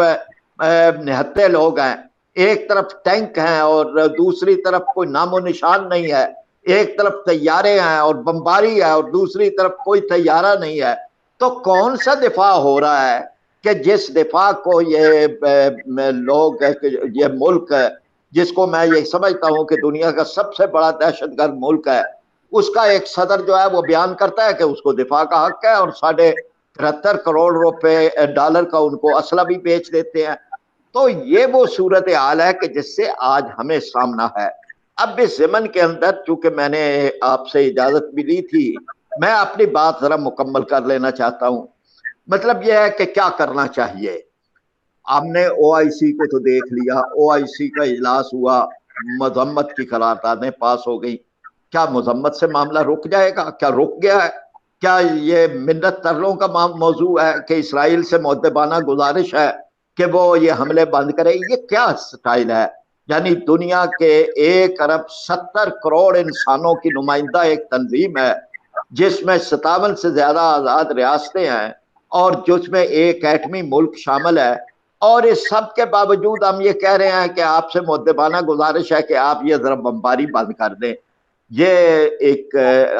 نہتے لوگ ہیں، ایک طرف ٹینک ہیں اور دوسری طرف کوئی نام و نشان نہیں ہے، ایک طرف طیارے ہیں اور بمباری ہے اور دوسری طرف کوئی طیارہ نہیں ہے۔ تو کون سا دفاع ہو رہا ہے کہ جس دفاع کو یہ لوگ یہ ملک ہے جس کو میں یہ سمجھتا ہوں کہ دنیا کا سب سے بڑا دہشت گرد ملک ہے، اس کا ایک صدر جو ہے وہ بیان کرتا ہے کہ اس کو دفاع کا حق ہے اور 73 کروڑ ڈالر کا ان کو اسلحہ بھی بیچ دیتے ہیں۔ تو یہ وہ صورتحال ہے کہ جس سے آج ہمیں سامنا ہے۔ اب اس ضمن کے اندر چونکہ میں نے آپ سے اجازت بھی لی تھی، میں اپنی بات ذرا مکمل کر لینا چاہتا ہوں۔ مطلب یہ ہے کہ کیا کرنا چاہیے۔ ہم نے او آئی سی کو تو دیکھ لیا، او آئی سی کا اجلاس ہوا، مذمت کی قراردادیں پاس ہو گئی۔ کیا مذمت سے معاملہ رک جائے گا؟ کیا رک گیا ہے؟ کیا یہ منت ترلوں کا موضوع ہے کہ اسرائیل سے مؤدبانہ گزارش ہے کہ وہ یہ حملے بند کرے؟ یہ کیا سٹائل ہے؟ یعنی دنیا کے 1.70 ارب انسانوں کی نمائندہ ایک تنظیم ہے جس میں 57 سے زیادہ آزاد ریاستیں ہیں اور جس میں ایک ایٹمی ملک شامل ہے، اور اس سب کے باوجود ہم یہ کہہ رہے ہیں کہ آپ سے مؤدبانہ گزارش ہے کہ آپ یہ ذرا بمباری بند کر دیں۔ یہ ایک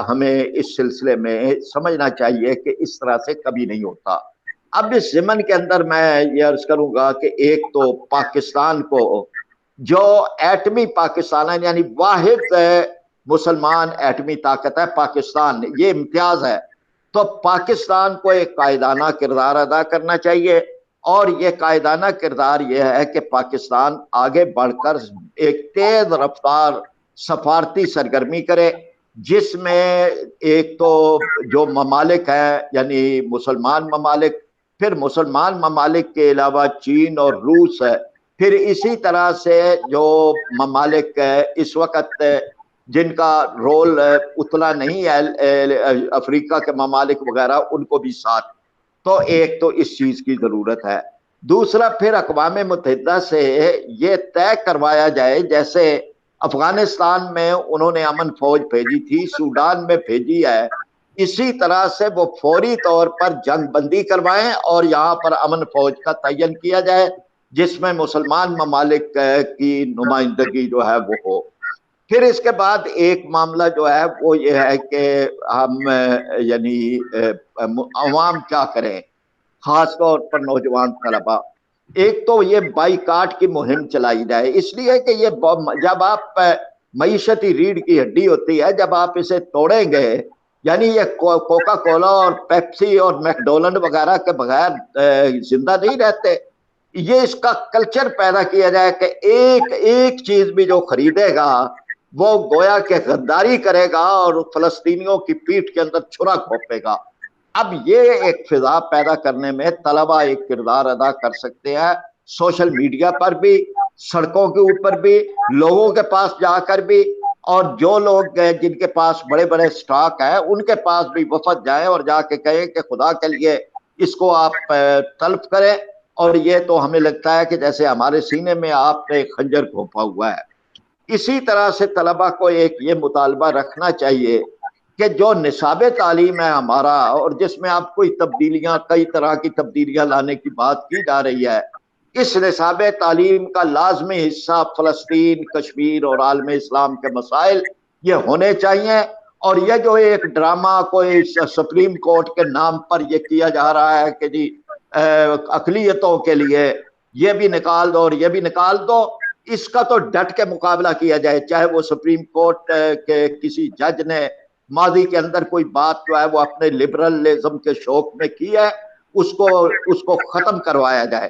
ہمیں اس سلسلے میں سمجھنا چاہیے کہ اس طرح سے کبھی نہیں ہوتا۔ اب اس ضمن کے اندر میں یہ عرض کروں گا کہ ایک تو پاکستان کو جو ایٹمی پاکستان ہے، یعنی واحد مسلمان ایٹمی طاقت ہے پاکستان، یہ امتیاز ہے، تو پاکستان کو ایک قائدانہ کردار ادا کرنا چاہیے، اور یہ قائدانہ کردار یہ ہے کہ پاکستان آگے بڑھ کر ایک تیز رفتار سفارتی سرگرمی کرے، جس میں ایک تو جو ممالک ہیں یعنی مسلمان ممالک، پھر مسلمان ممالک کے علاوہ چین اور روس ہے، پھر اسی طرح سے جو ممالک اس وقت جن کا رول اتنا نہیں ہے، افریقہ کے ممالک وغیرہ، ان کو بھی ساتھ۔ تو ایک تو اس چیز کی ضرورت ہے۔ دوسرا پھر اقوام متحدہ سے یہ طے کروایا جائے، جیسے افغانستان میں انہوں نے امن فوج بھیجی تھی، سوڈان میں بھیجی ہے، اسی طرح سے وہ فوری طور پر جنگ بندی کروائیں اور یہاں پر امن فوج کا تعین کیا جائے جس میں مسلمان ممالک کی نمائندگی جو ہے وہ ہو۔ پھر اس کے بعد ایک معاملہ جو ہے وہ یہ ہے کہ ہم یعنی عوام کیا کریں، خاص طور پر نوجوان طلباء۔ ایک تو یہ بائیکاٹ کی مہم چلائی جائے، اس لیے کہ یہ جب آپ معیشتی ریڑھ کی ہڈی ہوتی ہے، جب آپ اسے توڑیں گے، یعنی یہ کوکا کولا اور پیپسی اور میکڈونلڈ وغیرہ کے بغیر زندہ نہیں رہتے۔ یہ اس کا کلچر پیدا کیا جائے کہ ایک ایک چیز بھی جو خریدے گا وہ گویا کہ غداری کرے گا اور فلسطینیوں کی پیٹھ کے اندر چھرا گھونپے گا۔ اب یہ ایک فضا پیدا کرنے میں طلبہ ایک کردار ادا کر سکتے ہیں، سوشل میڈیا پر بھی، سڑکوں کے اوپر بھی، لوگوں کے پاس جا کر بھی، اور جو لوگ جن کے پاس بڑے بڑے سٹاک ہیں ان کے پاس بھی وفد جائیں اور جا کے کہیں کہ خدا کے لیے اس کو آپ طلب کریں، اور یہ تو ہمیں لگتا ہے کہ جیسے ہمارے سینے میں آپ نے خنجر گھونپا ہوا ہے۔ اسی طرح سے طلبہ کو ایک یہ مطالبہ رکھنا چاہیے کہ جو نصاب تعلیم ہے ہمارا، اور جس میں آپ کوئی تبدیلیاں، کئی طرح کی تبدیلیاں لانے کی بات کی جا رہی ہے، اس نصاب تعلیم کا لازمی حصہ فلسطین، کشمیر اور عالم اسلام کے مسائل یہ ہونے چاہیے۔ اور یہ جو ایک ڈرامہ کوئی سپریم کورٹ کے نام پر یہ کیا جا رہا ہے کہ جی اقلیتوں کے لیے یہ بھی نکال دو اور یہ بھی نکال دو، اس کا تو ڈٹ کے مقابلہ کیا جائے، چاہے وہ سپریم کورٹ کے کسی جج نے ماضی کے اندر کوئی بات جو ہے وہ اپنے لبرلزم کے شوق میں کی ہے، اس کو ختم کروایا جائے۔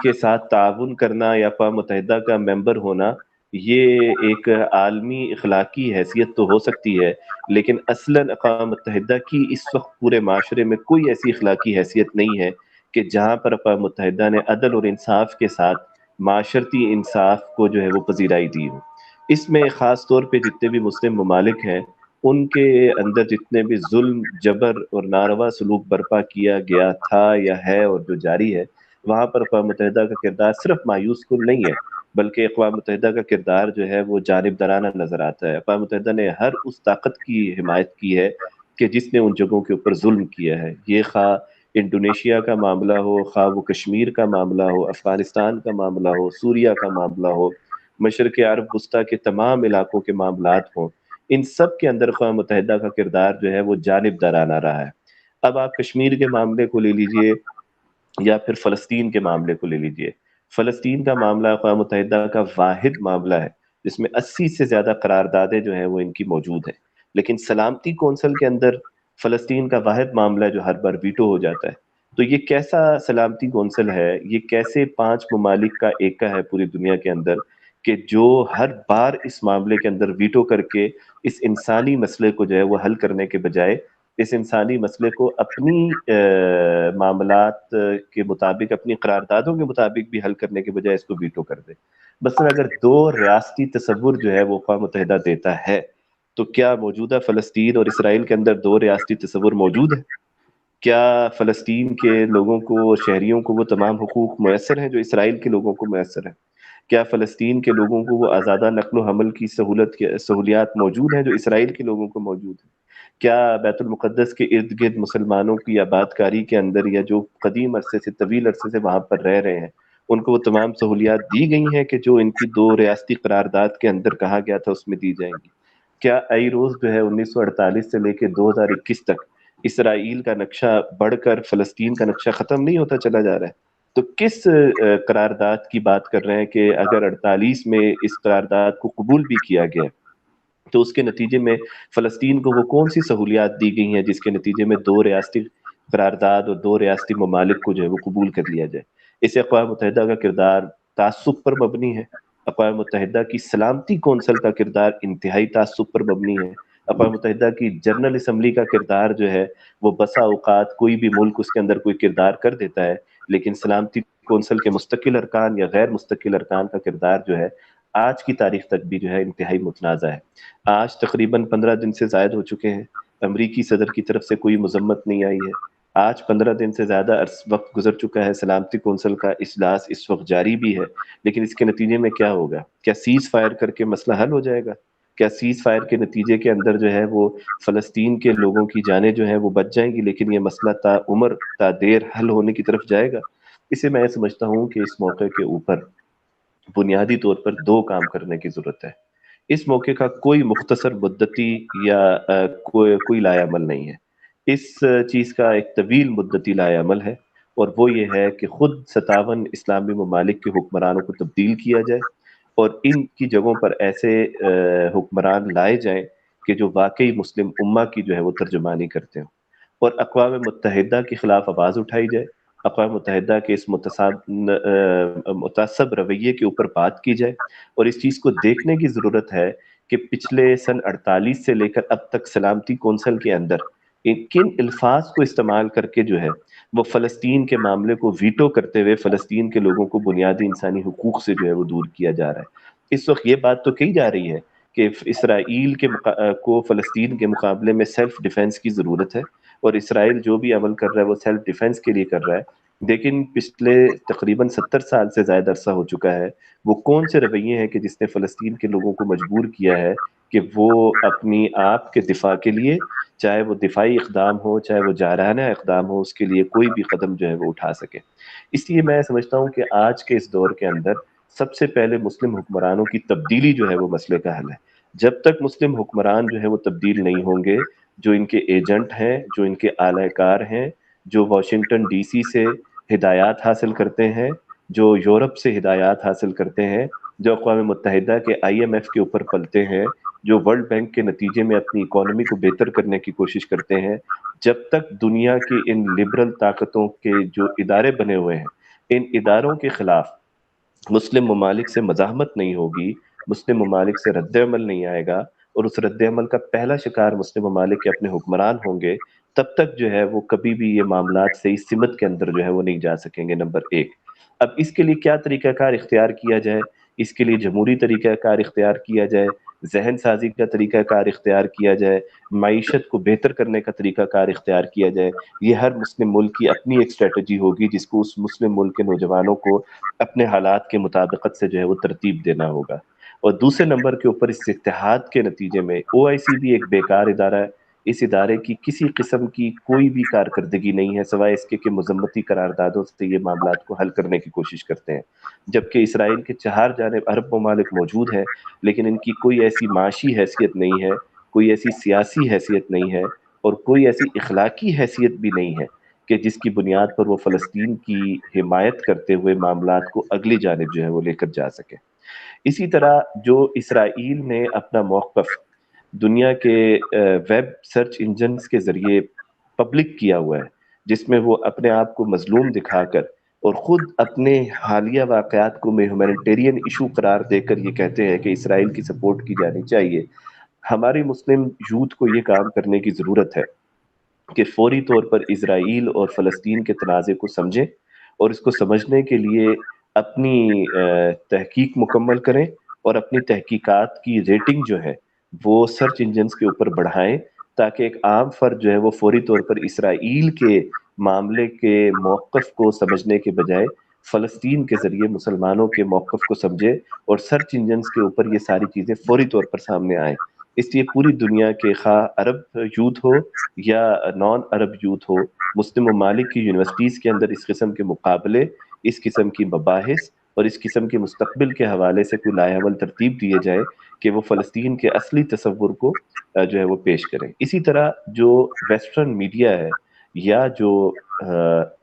کے ساتھ تعاون کرنا یا اقوام متحدہ کا ممبر ہونا یہ ایک عالمی اخلاقی حیثیت تو ہو سکتی ہے، لیکن اصلاً اقوام متحدہ کی اس وقت پورے معاشرے میں کوئی ایسی اخلاقی حیثیت نہیں ہے کہ جہاں پر اقوام متحدہ نے عدل اور انصاف کے ساتھ معاشرتی انصاف کو جو ہے وہ پذیرائی دی ہو۔ اس میں خاص طور پہ جتنے بھی مسلم ممالک ہیں ان کے اندر جتنے بھی ظلم، جبر اور ناروا سلوک برپا کیا گیا تھا یا ہے اور جو جاری ہے، وہاں پر اقوام متحدہ کا کردار صرف مایوس کن نہیں ہے، بلکہ اقوام متحدہ کا کردار جو ہے وہ جانبدارانہ نظر آتا ہے۔ اقوام متحدہ نے ہر اس طاقت کی حمایت کی ہے کہ جس نے ان جگہوں کے اوپر ظلم کیا ہے، یہ خواہ انڈونیشیا کا معاملہ ہو، خواہ وہ کشمیر کا معاملہ ہو، افغانستان کا معاملہ ہو، سوریا کا معاملہ ہو، مشرق عرب وسطیٰ کے تمام علاقوں کے معاملات ہوں، ان سب کے اندر اقوام متحدہ کا کردار جو ہے وہ جانبدارانہ رہا ہے۔ اب آپ کشمیر کے معاملے کو لے لیجئے یا پھر فلسطین کے معاملے کو لے لیجئے، فلسطین کا معاملہ اقوام متحدہ کا واحد معاملہ ہے جس میں 80 سے زیادہ قراردادیں جو ہیں وہ ان کی موجود ہیں، لیکن سلامتی کونسل کے اندر فلسطین کا واحد معاملہ ہے جو ہر بار ویٹو ہو جاتا ہے۔ تو یہ کیسا سلامتی کونسل ہے، یہ کیسے 5 ممالک کا ایکا ہے پوری دنیا کے اندر کہ جو ہر بار اس معاملے کے اندر ویٹو کر کے اس انسانی مسئلے کو جو ہے وہ حل کرنے کے بجائے اس انسانی مسئلے کو اپنی معاملات کے مطابق، اپنی قراردادوں کے مطابق بھی حل کرنے کے بجائے اس کو ویٹو کر دے۔ مثلا اگر 2 ریاستی تصور جو ہے وہ اقوام متحدہ دیتا ہے تو کیا موجودہ فلسطین اور اسرائیل کے اندر 2 ریاستی تصور موجود ہے؟ کیا فلسطین کے لوگوں کو اور شہریوں کو وہ تمام حقوق میسر ہیں جو اسرائیل کے لوگوں کو میسر ہیں؟ کیا فلسطین کے لوگوں کو وہ آزادہ نقل و حمل کی سہولیات موجود ہیں جو اسرائیل کے لوگوں کو موجود ہیں؟ کیا بیت المقدس کے ارد گرد مسلمانوں کی آباد کاری کے اندر یا جو قدیم عرصے سے، طویل عرصے سے وہاں پر رہ رہے ہیں، ان کو وہ تمام سہولیات دی گئی ہیں کہ جو ان کی 2 ریاستی قرارداد کے اندر کہا گیا تھا اس میں دی جائیں گی؟ کیا ای روز جو ہے 1948 سے لے کے 2021 تک اسرائیل کا نقشہ بڑھ کر فلسطین کا نقشہ ختم نہیں ہوتا چلا جا رہا ہے؟ تو کس قرارداد کی بات کر رہے ہیں کہ اگر 48 میں اس قرارداد کو قبول بھی کیا گیا تو اس کے نتیجے میں فلسطین کو وہ کون سی سہولیات دی گئی ہیں جس کے نتیجے میں 2 ریاستی قرارداد اور 2 ریاستی ممالک کو جو ہے وہ قبول کر لیا جائے؟ اس سے اقوام متحدہ کا کردار تعصب پر مبنی ہے۔ اقوام متحدہ کی سلامتی کونسل کا کردار انتہائی تعصب پر مبنی ہے۔ اقوام متحدہ کی جنرل اسمبلی کا کردار جو ہے وہ بسا اوقات کوئی بھی ملک اس کے اندر کوئی کردار کر دیتا ہے، لیکن سلامتی کونسل کے مستقل ارکان یا غیر مستقل ارکان کا کردار جو ہے آج کی تاریخ تک بھی جو ہے انتہائی متنازع ہے۔ آج تقریباً 15 دن سے زائد ہو چکے ہیں، امریکی صدر کی طرف سے کوئی مذمت نہیں آئی ہے۔ آج 15 دن سے زیادہ وقت گزر چکا ہے، سلامتی کونسل کا اجلاس اس وقت جاری بھی ہے، لیکن اس کے نتیجے میں کیا ہوگا؟ کیا سیز فائر کر کے مسئلہ حل ہو جائے گا؟ کیا سیز فائر کے نتیجے کے اندر جو ہے وہ فلسطین کے لوگوں کی جانیں جو ہیں وہ بچ جائیں گی، لیکن یہ مسئلہ تا عمر تا دیر حل ہونے کی طرف جائے گا؟ اسے میں سمجھتا ہوں کہ اس موقع کے اوپر بنیادی طور پر 2 کام کرنے کی ضرورت ہے۔ اس موقع کا کوئی مختصر مدتی یا کوئی لائے عمل نہیں ہے، اس چیز کا ایک طویل مدتی لائے عمل ہے، اور وہ یہ ہے کہ خود 57 اسلامی ممالک کے حکمرانوں کو تبدیل کیا جائے اور ان کی جگہوں پر ایسے حکمران لائے جائیں کہ جو واقعی مسلم امہ کی جو ہے وہ ترجمانی کرتے ہوں، اور اقوام متحدہ کے خلاف آواز اٹھائی جائے، اقوام متحدہ کے اس متعصب رویے کے اوپر بات کی جائے، اور اس چیز کو دیکھنے کی ضرورت ہے کہ پچھلے سن 48 سے لے کر اب تک سلامتی کونسل کے اندر کن الفاظ کو استعمال کر کے جو ہے وہ فلسطین کے معاملے کو ویٹو کرتے ہوئے فلسطین کے لوگوں کو بنیادی انسانی حقوق سے جو ہے وہ دور کیا جا رہا ہے۔ اس وقت یہ بات تو کہی جا رہی ہے کہ اسرائیل کو فلسطین کے مقابلے میں سیلف ڈیفنس کی ضرورت ہے، اور اسرائیل جو بھی عمل کر رہا ہے وہ سیلف ڈیفنس کے لیے کر رہا ہے، لیکن پچھلے تقریباً 70 سال سے زائد عرصہ ہو چکا ہے، وہ کون سے رویے ہیں کہ جس نے فلسطین کے لوگوں کو مجبور کیا ہے کہ وہ اپنی آپ کے دفاع کے لیے، چاہے وہ دفاعی اقدام ہو چاہے وہ جارحانہ اقدام ہو، اس کے لیے کوئی بھی قدم جو ہے وہ اٹھا سکے۔ اس لیے میں سمجھتا ہوں کہ آج کے اس دور کے اندر سب سے پہلے مسلم حکمرانوں کی تبدیلی جو ہے وہ مسئلے کا حل ہے۔ جب تک مسلم حکمران جو ہے وہ تبدیل نہیں ہوں گے، جو ان کے ایجنٹ ہیں، جو ان کے اعلی کار ہیں، جو واشنگٹن ڈی سی سے ہدایات حاصل کرتے ہیں، جو یورپ سے ہدایات حاصل کرتے ہیں، جو اقوام متحدہ کے IMF کے اوپر پلتے ہیں، جو ورلڈ بینک کے نتیجے میں اپنی اکانومی کو بہتر کرنے کی کوشش کرتے ہیں، جب تک دنیا کی ان لبرل طاقتوں کے جو ادارے بنے ہوئے ہیں ان اداروں کے خلاف مسلم ممالک سے مزاحمت نہیں ہوگی، مسلم ممالک سے رد عمل نہیں آئے گا، اور اس رد عمل کا پہلا شکار مسلم ممالک کے اپنے حکمران ہوں گے، تب تک جو ہے وہ کبھی بھی یہ معاملات صحیح سمت کے اندر جو ہے وہ نہیں جا سکیں گے، نمبر ایک۔ اب اس کے لیے کیا طریقہ کار اختیار کیا جائے؟ اس کے لیے جمہوری طریقہ کار اختیار کیا جائے، ذہن سازی کا طریقہ کار اختیار کیا جائے، معیشت کو بہتر کرنے کا طریقہ کار اختیار کیا جائے۔ یہ ہر مسلم ملک کی اپنی ایک اسٹریٹجی ہوگی جس کو اس مسلم ملک کے نوجوانوں کو اپنے حالات کے مطابقت سے جو ہے وہ ترتیب دینا ہوگا۔ اور دوسرے نمبر کے اوپر اس اتحاد کے نتیجے میں OIC بھی ایک بیکار ادارہ ہے، اس ادارے کی کسی قسم کی کوئی بھی کارکردگی نہیں ہے سوائے اس کے کہ مذمتی قراردادوں سے یہ معاملات کو حل کرنے کی کوشش کرتے ہیں، جبکہ اسرائیل کے 4 جانب عرب ممالک موجود ہیں، لیکن ان کی کوئی ایسی معاشی حیثیت نہیں ہے، کوئی ایسی سیاسی حیثیت نہیں ہے، اور کوئی ایسی اخلاقی حیثیت بھی نہیں ہے کہ جس کی بنیاد پر وہ فلسطین کی حمایت کرتے ہوئے معاملات کو اگلی جانب جو ہے وہ لے کر جا سکے۔ اسی طرح جو اسرائیل نے اپنا موقف دنیا کے ویب سرچ انجنز کے ذریعے پبلک کیا ہوا ہے، جس میں وہ اپنے آپ کو مظلوم دکھا کر اور خود اپنے حالیہ واقعات کو ہیومینیٹیرین ایشو قرار دے کر یہ کہتے ہیں کہ اسرائیل کی سپورٹ کی جانی چاہیے، ہماری مسلم یوتھ کو یہ کام کرنے کی ضرورت ہے کہ فوری طور پر اسرائیل اور فلسطین کے تنازع کو سمجھیں، اور اس کو سمجھنے کے لیے اپنی تحقیق مکمل کریں، اور اپنی تحقیقات کی ریٹنگ جو ہے وہ سرچ انجنز کے اوپر بڑھائیں، تاکہ ایک عام فرد جو ہے وہ فوری طور پر اسرائیل کے معاملے کے موقف کو سمجھنے کے بجائے فلسطین کے ذریعے مسلمانوں کے موقف کو سمجھے، اور سرچ انجنز کے اوپر یہ ساری چیزیں فوری طور پر سامنے آئیں۔ اس لیے پوری دنیا کے خواہ عرب یوتھ ہو یا نان عرب یوتھ ہو، مسلم ممالک کی یونیورسٹیز کے اندر اس قسم کے مقابلے، اس قسم کی مباحث اور اس قسم کے مستقبل کے حوالے سے کوئی لائحہ عمل ترتیب دیے جائے کہ وہ فلسطین کے اصلی تصور کو جو ہے وہ پیش کریں۔ اسی طرح جو ویسٹرن میڈیا ہے، یا جو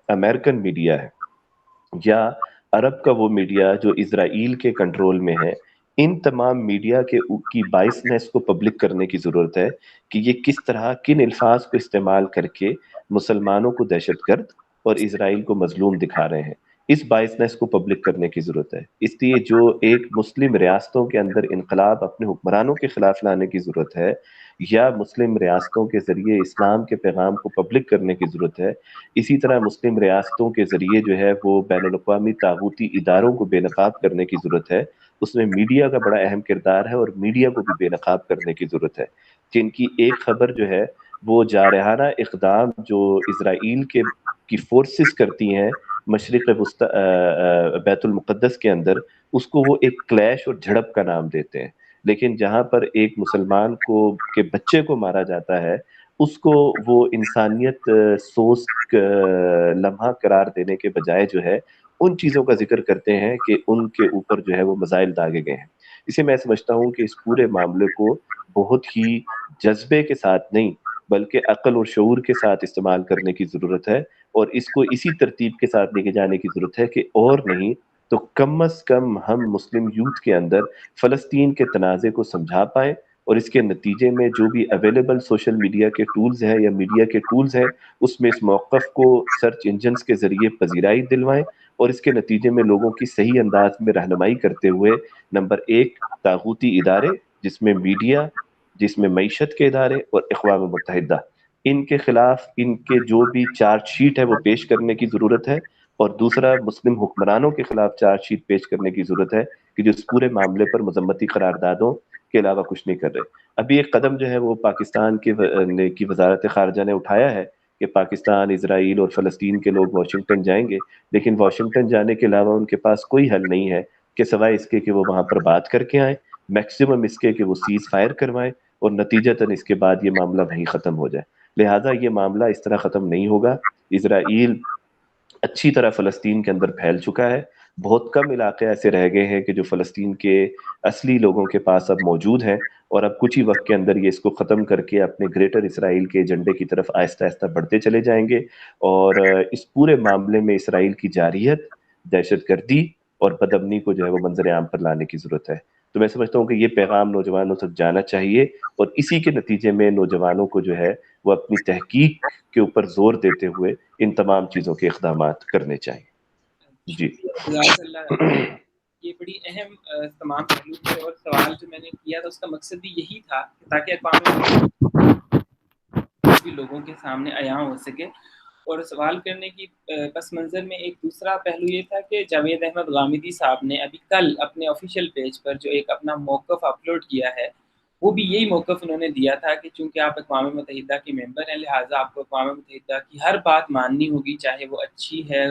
امریکن میڈیا ہے، یا عرب کا وہ میڈیا جو اسرائیل کے کنٹرول میں ہے، ان تمام میڈیا کی بائسنس کو پبلک کرنے کی ضرورت ہے کہ یہ کس طرح کن الفاظ کو استعمال کر کے مسلمانوں کو دہشت گرد اور اسرائیل کو مظلوم دکھا رہے ہیں۔ اس بائسنس کو پبلک کرنے کی ضرورت ہے۔ اس لیے جو ایک مسلم ریاستوں کے اندر انقلاب اپنے حکمرانوں کے خلاف لانے کی ضرورت ہے، یا مسلم ریاستوں کے ذریعے اسلام کے پیغام کو پبلک کرنے کی ضرورت ہے، اسی طرح مسلم ریاستوں کے ذریعے جو ہے وہ بین الاقوامی طاغوتی اداروں کو بے نقاب کرنے کی ضرورت ہے۔ اس میں میڈیا کا بڑا اہم کردار ہے، اور میڈیا کو بھی بے نقاب کرنے کی ضرورت ہے، جن کی ایک خبر جو ہے وہ جارحانہ اقدام جو اسرائیل کی فورسز کرتی ہیں مشرق بیت المقدس کے اندر، اس کو وہ ایک کلیش اور جھڑپ کا نام دیتے ہیں، لیکن جہاں پر ایک مسلمان کے بچے کو مارا جاتا ہے، اس کو وہ انسانیت سوز لمحہ قرار دینے کے بجائے جو ہے ان چیزوں کا ذکر کرتے ہیں کہ ان کے اوپر جو ہے وہ میزائل داغے گئے ہیں۔ اسے میں سمجھتا ہوں کہ اس پورے معاملے کو بہت ہی جذبے کے ساتھ نہیں بلکہ عقل اور شعور کے ساتھ استعمال کرنے کی ضرورت ہے، اور اس کو اسی ترتیب کے ساتھ لے کے جانے کی ضرورت ہے کہ اور نہیں تو کم از کم ہم مسلم یوتھ کے اندر فلسطین کے تنازع کو سمجھا پائیں، اور اس کے نتیجے میں جو بھی اویلیبل سوشل میڈیا کے ٹولز ہیں یا میڈیا کے ٹولز ہیں، اس میں اس موقف کو سرچ انجنز کے ذریعے پذیرائی دلوائیں، اور اس کے نتیجے میں لوگوں کی صحیح انداز میں رہنمائی کرتے ہوئے نمبر 1 طاغوتی ادارے، جس میں میڈیا، جس میں معیشت کے ادارے اور اقوام متحدہ، ان کے خلاف ان کے جو بھی چارج شیٹ ہے وہ پیش کرنے کی ضرورت ہے، اور دوسرا مسلم حکمرانوں کے خلاف چارج شیٹ پیش کرنے کی ضرورت ہے کہ جو اس پورے معاملے پر مذمتی قراردادوں کے علاوہ کچھ نہیں کر رہے۔ ابھی ایک قدم جو ہے وہ پاکستان کی وزارت خارجہ نے اٹھایا ہے کہ پاکستان، اسرائیل اور فلسطین کے لوگ واشنگٹن جائیں گے، لیکن واشنگٹن جانے کے علاوہ ان کے پاس کوئی حل نہیں ہے کہ سوائے اس کے کہ وہ وہاں پر بات کر کے آئیں، میکسیمم اس کے کہ وہ سیز فائر کروائیں، اور نتیجتاً اس کے بعد یہ معاملہ وہیں ختم ہو جائے۔ لہٰذا یہ معاملہ اس طرح ختم نہیں ہوگا۔ اسرائیل اچھی طرح فلسطین کے اندر پھیل چکا ہے، بہت کم علاقے ایسے رہ گئے ہیں کہ جو فلسطین کے اصلی لوگوں کے پاس اب موجود ہیں، اور اب کچھ ہی وقت کے اندر یہ اس کو ختم کر کے اپنے گریٹر اسرائیل کے ایجنڈے کی طرف آہستہ آہستہ بڑھتے چلے جائیں گے، اور اس پورے معاملے میں اسرائیل کی جارحیت، دہشت گردی اور بدامنی کو جو ہے وہ منظر عام پر لانے کی ضرورت ہے۔ تو میں سمجھتا ہوں کہ یہ پیغام نوجوانوں تک جانا چاہیے، اور اسی کے نتیجے میں نوجوانوں کو جو ہے وہ اپنی تحقیق کے اوپر زور دیتے ہوئے ان تمام چیزوں کے اقدامات کرنے چاہیے۔ جی جزاک اللہ۔ یہ بڑی اہم تمام پہلو تھے، اور سوال جو میں نے کیا تھا اس کا مقصد بھی یہی تھا تاکہ اقوام بھی لوگوں کے سامنے عیاں ہو سکے۔ اور سوال کرنے کی پس منظر میں ایک دوسرا پہلو یہ تھا کہ جاوید احمد غامدی صاحب نے ابھی کل اپنے آفیشیل پیج پر جو ایک اپنا موقف اپلوڈ کیا ہے، وہ بھی یہی موقف انہوں نے دیا تھا کہ چونکہ آپ اقوام متحدہ کے ممبر ہیں، لہٰذا آپ کو اقوام متحدہ کی ہر بات ماننی ہوگی، چاہے وہ اچھی ہے،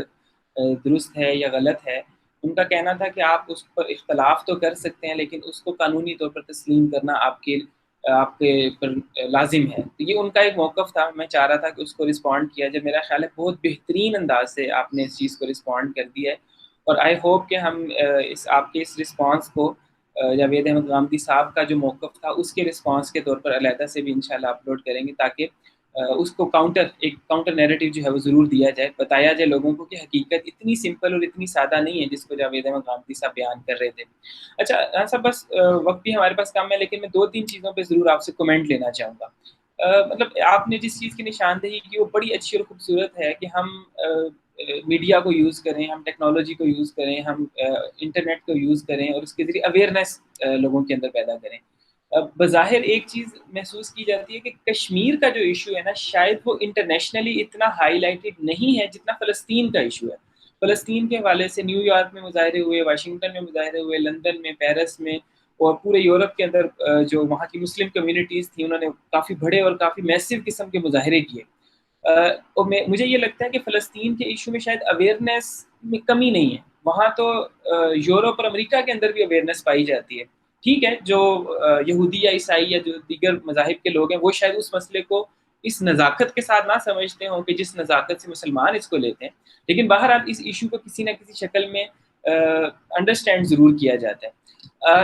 درست ہے یا غلط ہے۔ ان کا کہنا تھا کہ آپ اس پر اختلاف تو کر سکتے ہیں، لیکن اس کو قانونی طور پر تسلیم کرنا آپ کے پر لازم ہے۔ تو یہ ان کا ایک موقف تھا، میں چاہ رہا تھا کہ اس کو رسپونڈ کیا جائے۔ میرا خیال ہے بہت بہترین انداز سے آپ نے اس چیز کو رسپونڈ کر دیا ہے، اور آئی ہوپ کہ ہم آپ کے اس رسپانس کو جاوید احمد غامدی صاحب کا جو موقف تھا اس کے رسپانس کے طور پر علیحدہ سے بھی انشاءاللہ اپلوڈ کریں گے، تاکہ اس کو ایک کاؤنٹر نیریٹو جو ہے وہ ضرور دیا جائے، بتایا جائے لوگوں کو کہ حقیقت اتنی سمپل اور اتنی سادہ نہیں ہے جس کو جاوید احمد غامدی صاحب بیان کر رہے تھے۔ اچھا صاحب، بس وقت بھی ہمارے پاس کم ہے، لیکن میں 2-3 چیزوں پہ ضرور آپ سے کمنٹ لینا چاہوں گا۔ مطلب آپ نے جس چیز کی نشاندہی کی وہ بڑی اچھی اور خوبصورت ہے کہ ہم میڈیا کو یوز کریں، ہم ٹیکنالوجی کو یوز کریں، ہم انٹرنیٹ کو یوز کریں اور اس کے ذریعے اویئرنیس لوگوں کے اندر پیدا کریں۔ بظاہر ایک چیز محسوس کی جاتی ہے کہ کشمیر کا جو ایشو ہے نا، شاید وہ انٹرنیشنلی اتنا ہائی لائٹڈ نہیں ہے جتنا فلسطین کا ایشو ہے۔ فلسطین کے حوالے سے نیو یارک میں مظاہرے ہوئے، واشنگٹن میں مظاہرے ہوئے، لندن میں، پیرس میں، اور پورے یورپ کے اندر جو وہاں کی مسلم کمیونٹیز تھیں انہوں نے کافی بڑے اور کافی میسو قسم کے مظاہرے کیے۔ اور مجھے یہ لگتا ہے کہ فلسطین کے ایشو میں شاید اویئرنیس میں کمی نہیں ہے، وہاں تو یورپ اور امریکہ کے اندر بھی اویئرنیس پائی جاتی ہے۔ ٹھیک ہے، جو یہودی یا عیسائی یا جو دیگر مذاہب کے لوگ ہیں وہ شاید اس مسئلے کو اس نزاکت کے ساتھ نہ سمجھتے ہوں کہ جس نزاکت سے مسلمان اس کو لیتے ہیں، لیکن بہرحال اس ایشو کو کسی نہ کسی شکل میں انڈرسٹینڈ ضرور کیا جاتا ہے۔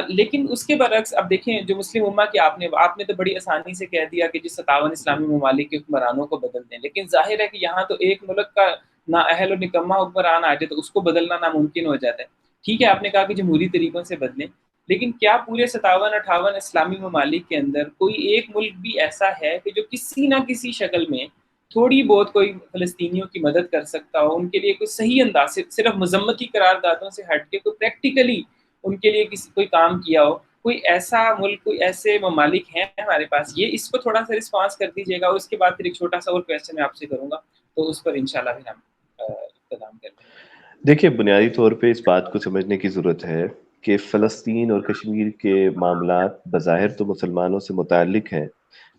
لیکن اس کے برعکس اب دیکھیں، جو مسلم امہ کی آپ نے تو بڑی آسانی سے کہہ دیا کہ جس 57 اسلامی ممالک کے حکمرانوں کو بدل دیں، لیکن ظاہر ہے کہ یہاں تو ایک ملک کا نااہل اور نکما حکمران آ جائے تو اس کو بدلنا ناممکن ہو جاتا ہے۔ ٹھیک ہے، آپ نے کہا کہ جمہوری طریقوں سے بدلیں، لیکن کیا پورے 57-58 اسلامی ممالک کے اندر کوئی ایک ملک بھی ایسا ہے کہ جو کسی نہ کسی شکل میں تھوڑی بہت کوئی فلسطینیوں کی مدد کر سکتا ہو، ان کے لیے کوئی صحیح انداز سے، صرف مذمتی قراردادوں سے ہٹ کے کوئی پریکٹیکلی ان کے لیے کوئی کام کیا ہو؟ کوئی ایسا ملک، کوئی ایسے ممالک ہیں ہمارے پاس؟ یہ اس کو تھوڑا سا رسپانس کر دیجیے گا، اور اس کے بعد پھر ایک چھوٹا سا اور کویسچن میں آپ سے کروں گا، تو اس پر انشاءاللہ پھر ہم اختتام کر لیں گے۔ دیکھیے، بنیادی طور پہ اس بات کو سمجھنے کی ضرورت ہے کہ فلسطین اور کشمیر کے معاملات بظاہر تو مسلمانوں سے متعلق ہیں،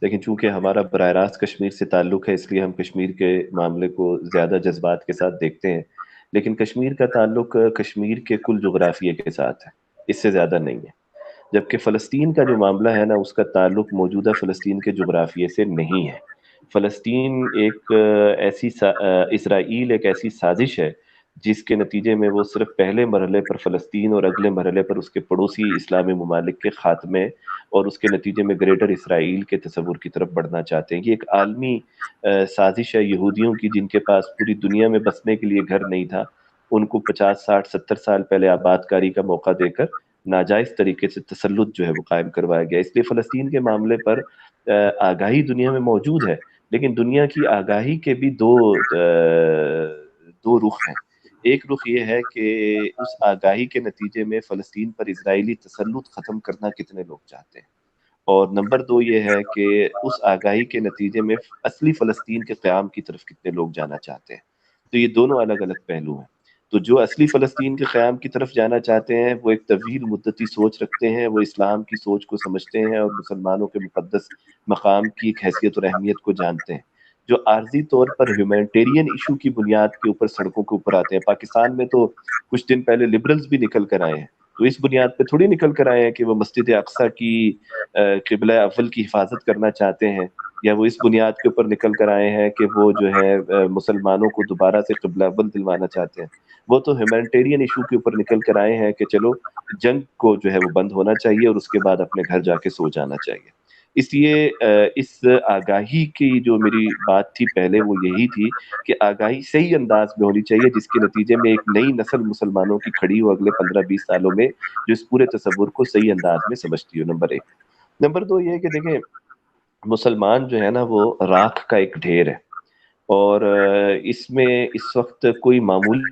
لیکن چونکہ ہمارا براہ راست کشمیر سے تعلق ہے، اس لیے ہم کشمیر کے معاملے کو زیادہ جذبات کے ساتھ دیکھتے ہیں، لیکن کشمیر کا تعلق کشمیر کے کل جغرافیے کے ساتھ ہے، اس سے زیادہ نہیں ہے۔ جبکہ فلسطین کا جو معاملہ ہے نا، اس کا تعلق موجودہ فلسطین کے جغرافیے سے نہیں ہے۔ فلسطین ایک اسرائیل ایک ایسی سازش ہے جس کے نتیجے میں وہ صرف پہلے مرحلے پر فلسطین اور اگلے مرحلے پر اس کے پڑوسی اسلامی ممالک کے خاتمے اور اس کے نتیجے میں گریٹر اسرائیل کے تصور کی طرف بڑھنا چاہتے ہیں۔ یہ ایک عالمی سازش ہے یہودیوں کی، جن کے پاس پوری دنیا میں بسنے کے لیے گھر نہیں تھا، ان کو 50 60 70 سال پہلے آباد کاری کا موقع دے کر ناجائز طریقے سے تسلط جو ہے وہ قائم کروایا گیا۔ اس لیے فلسطین کے معاملے پر آگاہی دنیا میں موجود ہے، لیکن دنیا کی آگاہی کے بھی دو رخ ہیں۔ ایک رخ یہ ہے کہ اس آگاہی کے نتیجے میں فلسطین پر اسرائیلی تسلط ختم کرنا کتنے لوگ چاہتے ہیں، اور نمبر 2 یہ ہے کہ اس آگاہی کے نتیجے میں اصلی فلسطین کے قیام کی طرف کتنے لوگ جانا چاہتے ہیں۔ تو یہ دونوں الگ الگ پہلو ہیں۔ تو جو اصلی فلسطین کے قیام کی طرف جانا چاہتے ہیں وہ ایک طویل مدتی سوچ رکھتے ہیں، وہ اسلام کی سوچ کو سمجھتے ہیں اور مسلمانوں کے مقدس مقام کی ایک حیثیت اور اہمیت کو جانتے ہیں۔ جو عارضی طور پر ہیومینٹیرین ایشو کی بنیاد کے اوپر سڑکوں کے اوپر آتے ہیں، پاکستان میں تو کچھ دن پہلے لبرلز بھی نکل کر آئے ہیں، تو اس بنیاد پہ تھوڑی نکل کر آئے ہیں کہ وہ مسجد اقصیٰ کی قبلہ اول کی حفاظت کرنا چاہتے ہیں، یا وہ اس بنیاد کے اوپر نکل کر آئے ہیں کہ وہ جو ہے مسلمانوں کو دوبارہ سے قبلہ اول دلوانا چاہتے ہیں۔ وہ تو ہیومینٹیرین ایشو کے اوپر نکل کر آئے ہیں کہ چلو جنگ کو جو ہے وہ بند ہونا چاہیے اور اس کے بعد اپنے گھر جا کے سو جانا چاہیے۔ اس لیے اس آگاہی کی جو میری بات تھی پہلے وہ یہی تھی کہ آگاہی صحیح انداز میں ہونی چاہیے، جس کے نتیجے میں ایک نئی نسل مسلمانوں کی کھڑی ہو اگلے 15-20 سالوں میں، جو اس پورے تصور کو صحیح انداز میں سمجھتی ہو۔ نمبر 1۔ نمبر 2 یہ ہے کہ دیکھیں، مسلمان جو ہے نا وہ راکھ کا ایک ڈھیر ہے، اور اس میں اس وقت کوئی معمولی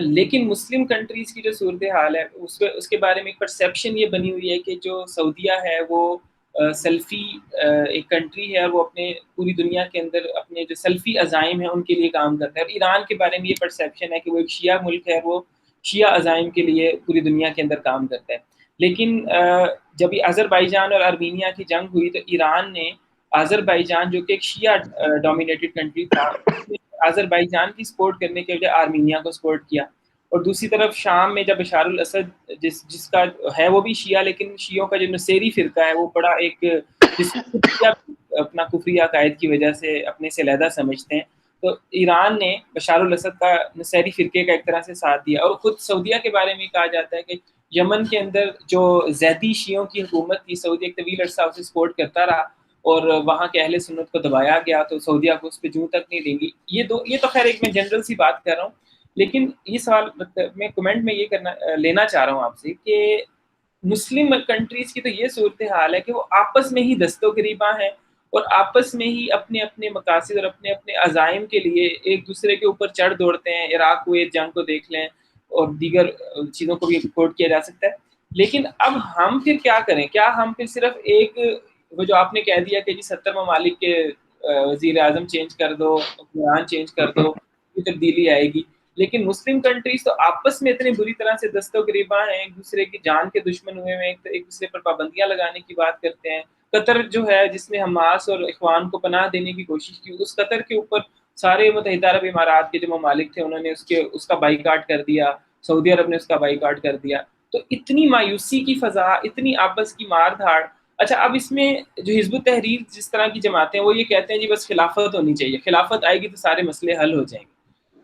لیکن مسلم کنٹریز کی جو صورتحال ہے اس کے بارے میں ایک پرسیپشن یہ بنی ہوئی ہے کہ جو سعودیہ ہے وہ سلفی ایک کنٹری ہے اور وہ اپنے پوری دنیا کے اندر اپنے جو سلفی عزائم ہیں ان کے لیے کام کرتا ہے. اور ایران کے بارے میں یہ پرسیپشن ہے کہ وہ ایک شیعہ ملک ہے، وہ شیعہ عزائم کے لیے پوری دنیا کے اندر کام کرتا ہے. لیکن جب یہ آذربائیجان اور آرمینیا کی جنگ ہوئی تو ایران نے آذربائیجان جو کہ ایک شیعہ ڈومینیٹڈ کنٹری تھا، اس نے آذربائیجان کی سپورٹ کرنے کے بجائے آرمینیا کو سپورٹ کیا. اور دوسری طرف شام میں جب بشار الاسد جس کا ہے وہ بھی شیعہ، لیکن شیعوں کا جو نصیری فرقہ ہے وہ بڑا ایک جس کو اپنا کفری عقائد کی وجہ سے اپنے سے علیحدہ سمجھتے ہیں، تو ایران نے بشار الاسد کا نصیری فرقے کا ایک طرح سے ساتھ دیا. اور خود سعودیہ کے بارے میں کہا جاتا ہے کہ یمن کے اندر جو زیدی شیعوں کی حکومت تھی، سعودی ایک طویل عرصہ اسے سپورٹ کرتا رہا اور وہاں کے اہل سنت کو دبایا گیا، تو سعودیہ کو اس پہ جوں تک نہیں دیں گی. یہ تو خیر ایک میں جنرل سی بات کر رہا ہوں، لیکن یہ سوال میں کمنٹ میں یہ لینا چاہ رہا ہوں آپ سے کہ مسلم کنٹریز کی تو یہ صورتحال ہے کہ وہ آپس میں ہی دست و گریباں ہیں اور آپس میں ہی اپنے اپنے مقاصد اور اپنے اپنے عزائم کے لیے ایک دوسرے کے اوپر چڑھ دوڑتے ہیں. عراق کویت جنگ کو دیکھ لیں اور دیگر چیزوں کو بھی کوٹ کیا جا سکتا ہے. لیکن اب ہم پھر کیا کریں؟ کیا ہم پھر صرف ایک وہ جو آپ نے کہہ دیا کہ جی 70 ممالک کے وزیر اعظم چینج کر دو، حکمران چینج کر دو، یہ تبدیلی آئے گی؟ لیکن مسلم کنٹریز تو آپس میں اتنی بری طرح سے دست و گریباں ہیں، ایک دوسرے کی جان کے دشمن ہوئے ہیں، ایک دوسرے پر پابندیاں لگانے کی بات کرتے ہیں. قطر جو ہے جس نے حماس اور اخوان کو پناہ دینے کی کوشش کی، اس قطر کے اوپر سارے متحدہ عرب امارات کے جو ممالک تھے انہوں نے اس کا بائیکاٹ کر دیا، سعودی عرب نے اس کا بائیکاٹ کر دیا. تو اتنی مایوسی کی فضا، اتنی آپس کی مار دھاڑ. اچھا، اب اس میں جو حزب التحریر جس طرح کی جماعتیں وہ یہ کہتے ہیں جی بس خلافت ہونی چاہیے، خلافت آئے گی تو سارے مسئلے حل ہو جائیں گے.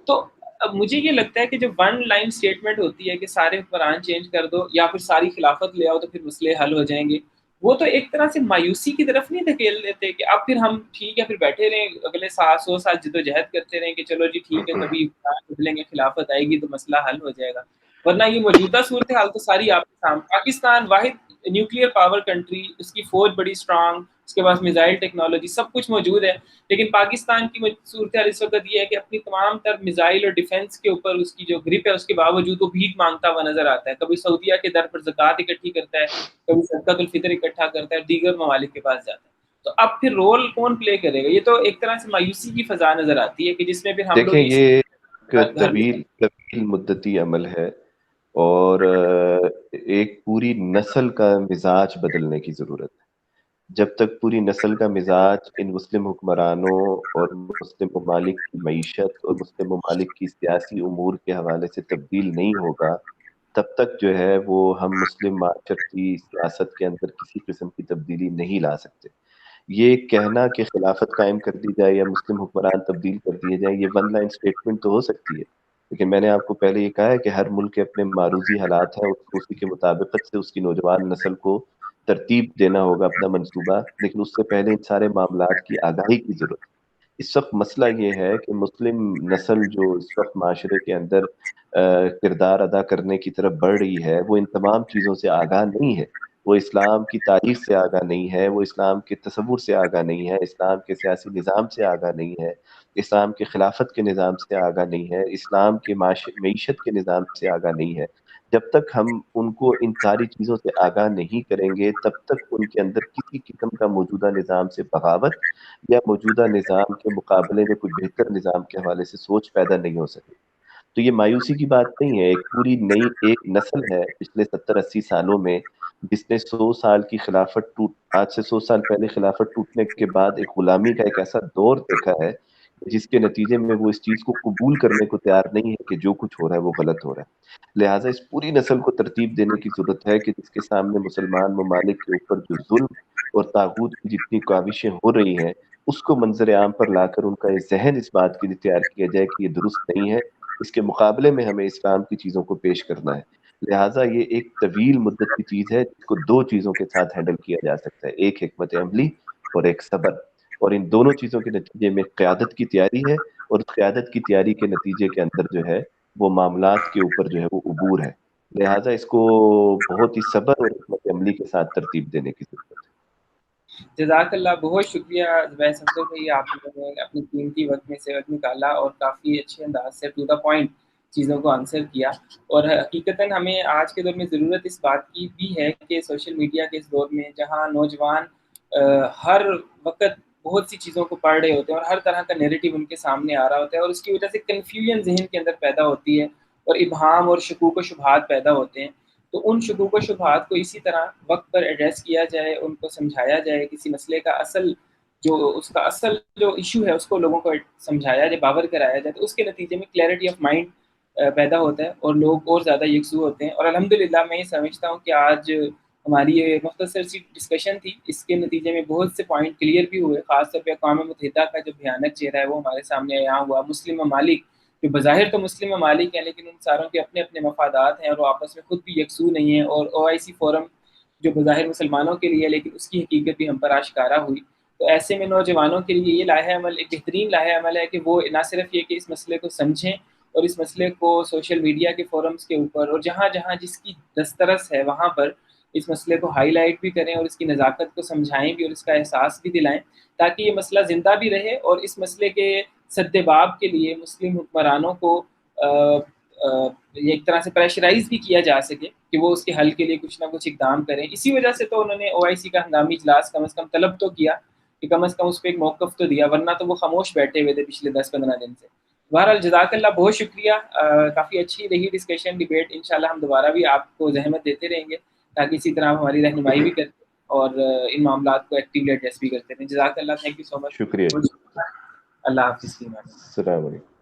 تو اب مجھے یہ لگتا ہے کہ جو ون لائن سٹیٹمنٹ ہوتی ہے کہ سارے حکمران چینج کر دو یا پھر ساری خلافت لے آؤ تو پھر مسئلے حل ہو جائیں گے، وہ تو ایک طرح سے مایوسی کی طرف نہیں دھکیل دیتے کہ اب پھر ہم ٹھیک ہے پھر بیٹھے رہیں اگلے 100 سال جدوجہد کرتے رہیں کہ چلو جی ٹھیک ہے کبھی بدلیں گے، خلافت آئے گی تو مسئلہ حل ہو جائے گا. ورنہ یہ موجودہ صورتحال تو ساری آپ کے سامنے. پاکستان واحد نیوکلیئر پاور کنٹری، اس کی فوج بڑی اسٹرانگ، اس کے پاس میزائل ٹیکنالوجی سب کچھ موجود ہے، لیکن پاکستان کی صورتحال اس وقت یہ ہے کہ اپنی تمام تر میزائل اور ڈیفنس کے اوپر اس کی جو گرپ ہے اس کے باوجود وہ بھیک مانگتا ہوا نظر آتا ہے. کبھی سعودیہ کے در پر زکوٰۃ اکٹھی کرتا ہے، کبھی صدقۃ الفطر اکٹھا کرتا ہے، دیگر ممالک کے پاس جاتا ہے. تو اب پھر رول کون پلے کرے گا؟ یہ تو ایک طرح سے مایوسی کی فضا نظر آتی ہے کہ جس میں پھر ہم لوگ دیکھیں یہ ایک گھر میں طویل مدتی عمل ہے اور ایک پوری نسل کا مزاج بدلنے کی ضرورت ہے. جب تک پوری نسل کا مزاج ان مسلم حکمرانوں اور مسلم ممالک کی معیشت اور مسلم ممالک کی سیاسی امور کے حوالے سے تبدیل نہیں ہوگا، تب تک جو ہے وہ ہم مسلم معاشرتی سیاست کے اندر کسی قسم کی تبدیلی نہیں لا سکتے. یہ کہنا کہ خلافت قائم کر دی جائے یا مسلم حکمران تبدیل کر دیے جائیں، یہ ون لائن سٹیٹمنٹ تو ہو سکتی ہے، لیکن میں نے آپ کو پہلے یہ کہا ہے کہ ہر ملک کے اپنے معروضی حالات ہیں، اسی کے مطابقت سے اس کی نوجوان نسل کو ترتیب دینا ہوگا اپنا منصوبہ. لیکن اس سے پہلے ان سارے معاملات کی آگاہی کی ضرورت ہے. اس وقت مسئلہ یہ ہے کہ مسلم نسل جو اس وقت معاشرے کے اندر کردار ادا کرنے کی طرف بڑھ رہی ہے، وہ ان تمام چیزوں سے آگاہ نہیں ہے. وہ اسلام کی تاریخ سے آگاہ نہیں ہے، وہ اسلام کے تصور سے آگاہ نہیں ہے، اسلام کے سیاسی نظام سے آگاہ نہیں ہے، اسلام کے خلافت کے نظام سے آگاہ نہیں ہے، اسلام کے معیشت کے نظام سے آگاہ نہیں ہے. جب تک ہم ان کو ان ساری چیزوں سے آگاہ نہیں کریں گے، تب تک ان کے اندر کسی قسم کا موجودہ نظام سے بغاوت یا موجودہ نظام کے مقابلے میں کوئی بہتر نظام کے حوالے سے سوچ پیدا نہیں ہو سکے. تو یہ مایوسی کی بات نہیں ہے. ایک پوری نئی ایک نسل ہے پچھلے 70-80 سالوں میں جس نے 100 سال کی خلافت آج سے 100 سال پہلے خلافت ٹوٹنے کے بعد ایک غلامی کا ایک ایسا دور دیکھا ہے جس کے نتیجے میں وہ اس چیز کو قبول کرنے کو تیار نہیں ہے کہ جو کچھ ہو رہا ہے وہ غلط ہو رہا ہے. لہٰذا اس پوری نسل کو ترتیب دینے کی ضرورت ہے کہ جس کے سامنے مسلمان ممالک کے اوپر جو ظلم اور طاغوت کی جتنی کاوشیں ہو رہی ہیں اس کو منظر عام پر لا کر ان کا یہ ذہن اس بات کے لیے تیار کیا جائے کہ یہ درست نہیں ہے، اس کے مقابلے میں ہمیں اسلام کی چیزوں کو پیش کرنا ہے. لہٰذا یہ ایک طویل مدت کی چیز ہے جس کو دو چیزوں کے ساتھ ہینڈل کیا جا سکتا ہے، ایک حکمت عملی اور ایک صبر. اور ان دونوں چیزوں کے نتیجے میں قیادت کی تیاری ہے، اور اس قیادت کی تیاری کے نتیجے کے اندر جو ہے وہ معاملات کے اوپر جو ہے وہ عبور ہے. لہٰذا اس کو بہت ہی صبر اور حکمت عملی کے ساتھ ترتیب دینے کی ضرورت ہے. جزاک اللہ، بہت شکریہ زبیر صفدر بھائی، آپ نے اپنی قیمتی وقت میں سے وقت نکالا اور کافی اچھے انداز سے ٹو دا پوائنٹ چیزوں کو آنسر کیا. اور حقیقتاً ہمیں آج کے دور میں ضرورت اس بات کی بھی ہے کہ سوشل میڈیا کے اس دور میں جہاں نوجوان ہر وقت بہت سی چیزوں کو پڑھ رہے ہوتے ہیں اور ہر طرح کا نیریٹو ان کے سامنے آ رہا ہوتا ہے، اور اس کی وجہ سے کنفیوژن ذہن کے اندر پیدا ہوتی ہے اور ابہام اور شکوک و شبہات پیدا ہوتے ہیں. تو ان شکوک و شبہات کو اسی طرح وقت پر ایڈریس کیا جائے، ان کو سمجھایا جائے، کسی مسئلے کا اصل جو ایشو ہے اس کو لوگوں کو سمجھایا جائے، باور کرایا جائے، تو اس کے نتیجے میں کلیئرٹی آف مائنڈ پیدا ہوتا ہے اور لوگ اور زیادہ یکسو ہوتے ہیں. اور الحمدللہ میں یہ سمجھتا ہوں کہ آج ہماری یہ مختصر سی ڈسکشن تھی، اس کے نتیجے میں بہت سے پوائنٹ کلیئر بھی ہوئے. خاص طور پہ اقوام متحدہ کا جو بھیانک چہرہ ہے وہ ہمارے سامنے یہاں ہوا. مسلم ممالک جو بظاہر تو مسلم ممالک ہیں لیکن ان ساروں کے اپنے اپنے مفادات ہیں اور وہ آپس میں خود بھی یکسو نہیں ہیں. اور OIC فورم جو بظاہر مسلمانوں کے لیے لیکن اس کی حقیقت بھی ہم پر آشکارا ہوئی. تو ایسے میں نوجوانوں کے لیے یہ لاہے عمل ایک بہترین لاہے عمل ہے کہ وہ نہ صرف یہ کہ اس مسئلے کو سمجھیں اور اس مسئلے کو سوشل میڈیا کے فورمز کے اوپر اور جہاں جہاں جس کی دسترس ہے وہاں پر اس مسئلے کو ہائی لائٹ بھی کریں اور اس کی نزاکت کو سمجھائیں بھی اور اس کا احساس بھی دلائیں، تاکہ یہ مسئلہ زندہ بھی رہے اور اس مسئلے کے سد باب کے لیے مسلم حکمرانوں کو ایک طرح سے پریشرائز بھی کیا جا سکے کہ وہ اس کے حل کے لیے کچھ نہ کچھ اقدام کریں. اسی وجہ سے تو انہوں نے OIC کا ہنگامی اجلاس کم از کم طلب تو کیا کہ کم از کم اس پہ ایک موقف تو دیا، ورنہ تو وہ خاموش بیٹھے ہوئے تھے پچھلے 10-15 دن سے. بہرحال جزاک اللہ، بہت شکریہ. کافی اچھی رہی ڈسکشن ڈیبیٹ. انشاءاللہ ہم دوبارہ بھی آپ کو زحمت دیتے رہیں گے تاکہ اسی طرح ہماری رہنمائی بھی کرتے اور ان معاملات کو ایکٹیولی ایڈریس بھی کرتے رہیں. جزاک اللہ، تھینک یو سو مچ. شکریہ. اللہ حافظ. السلام علیکم.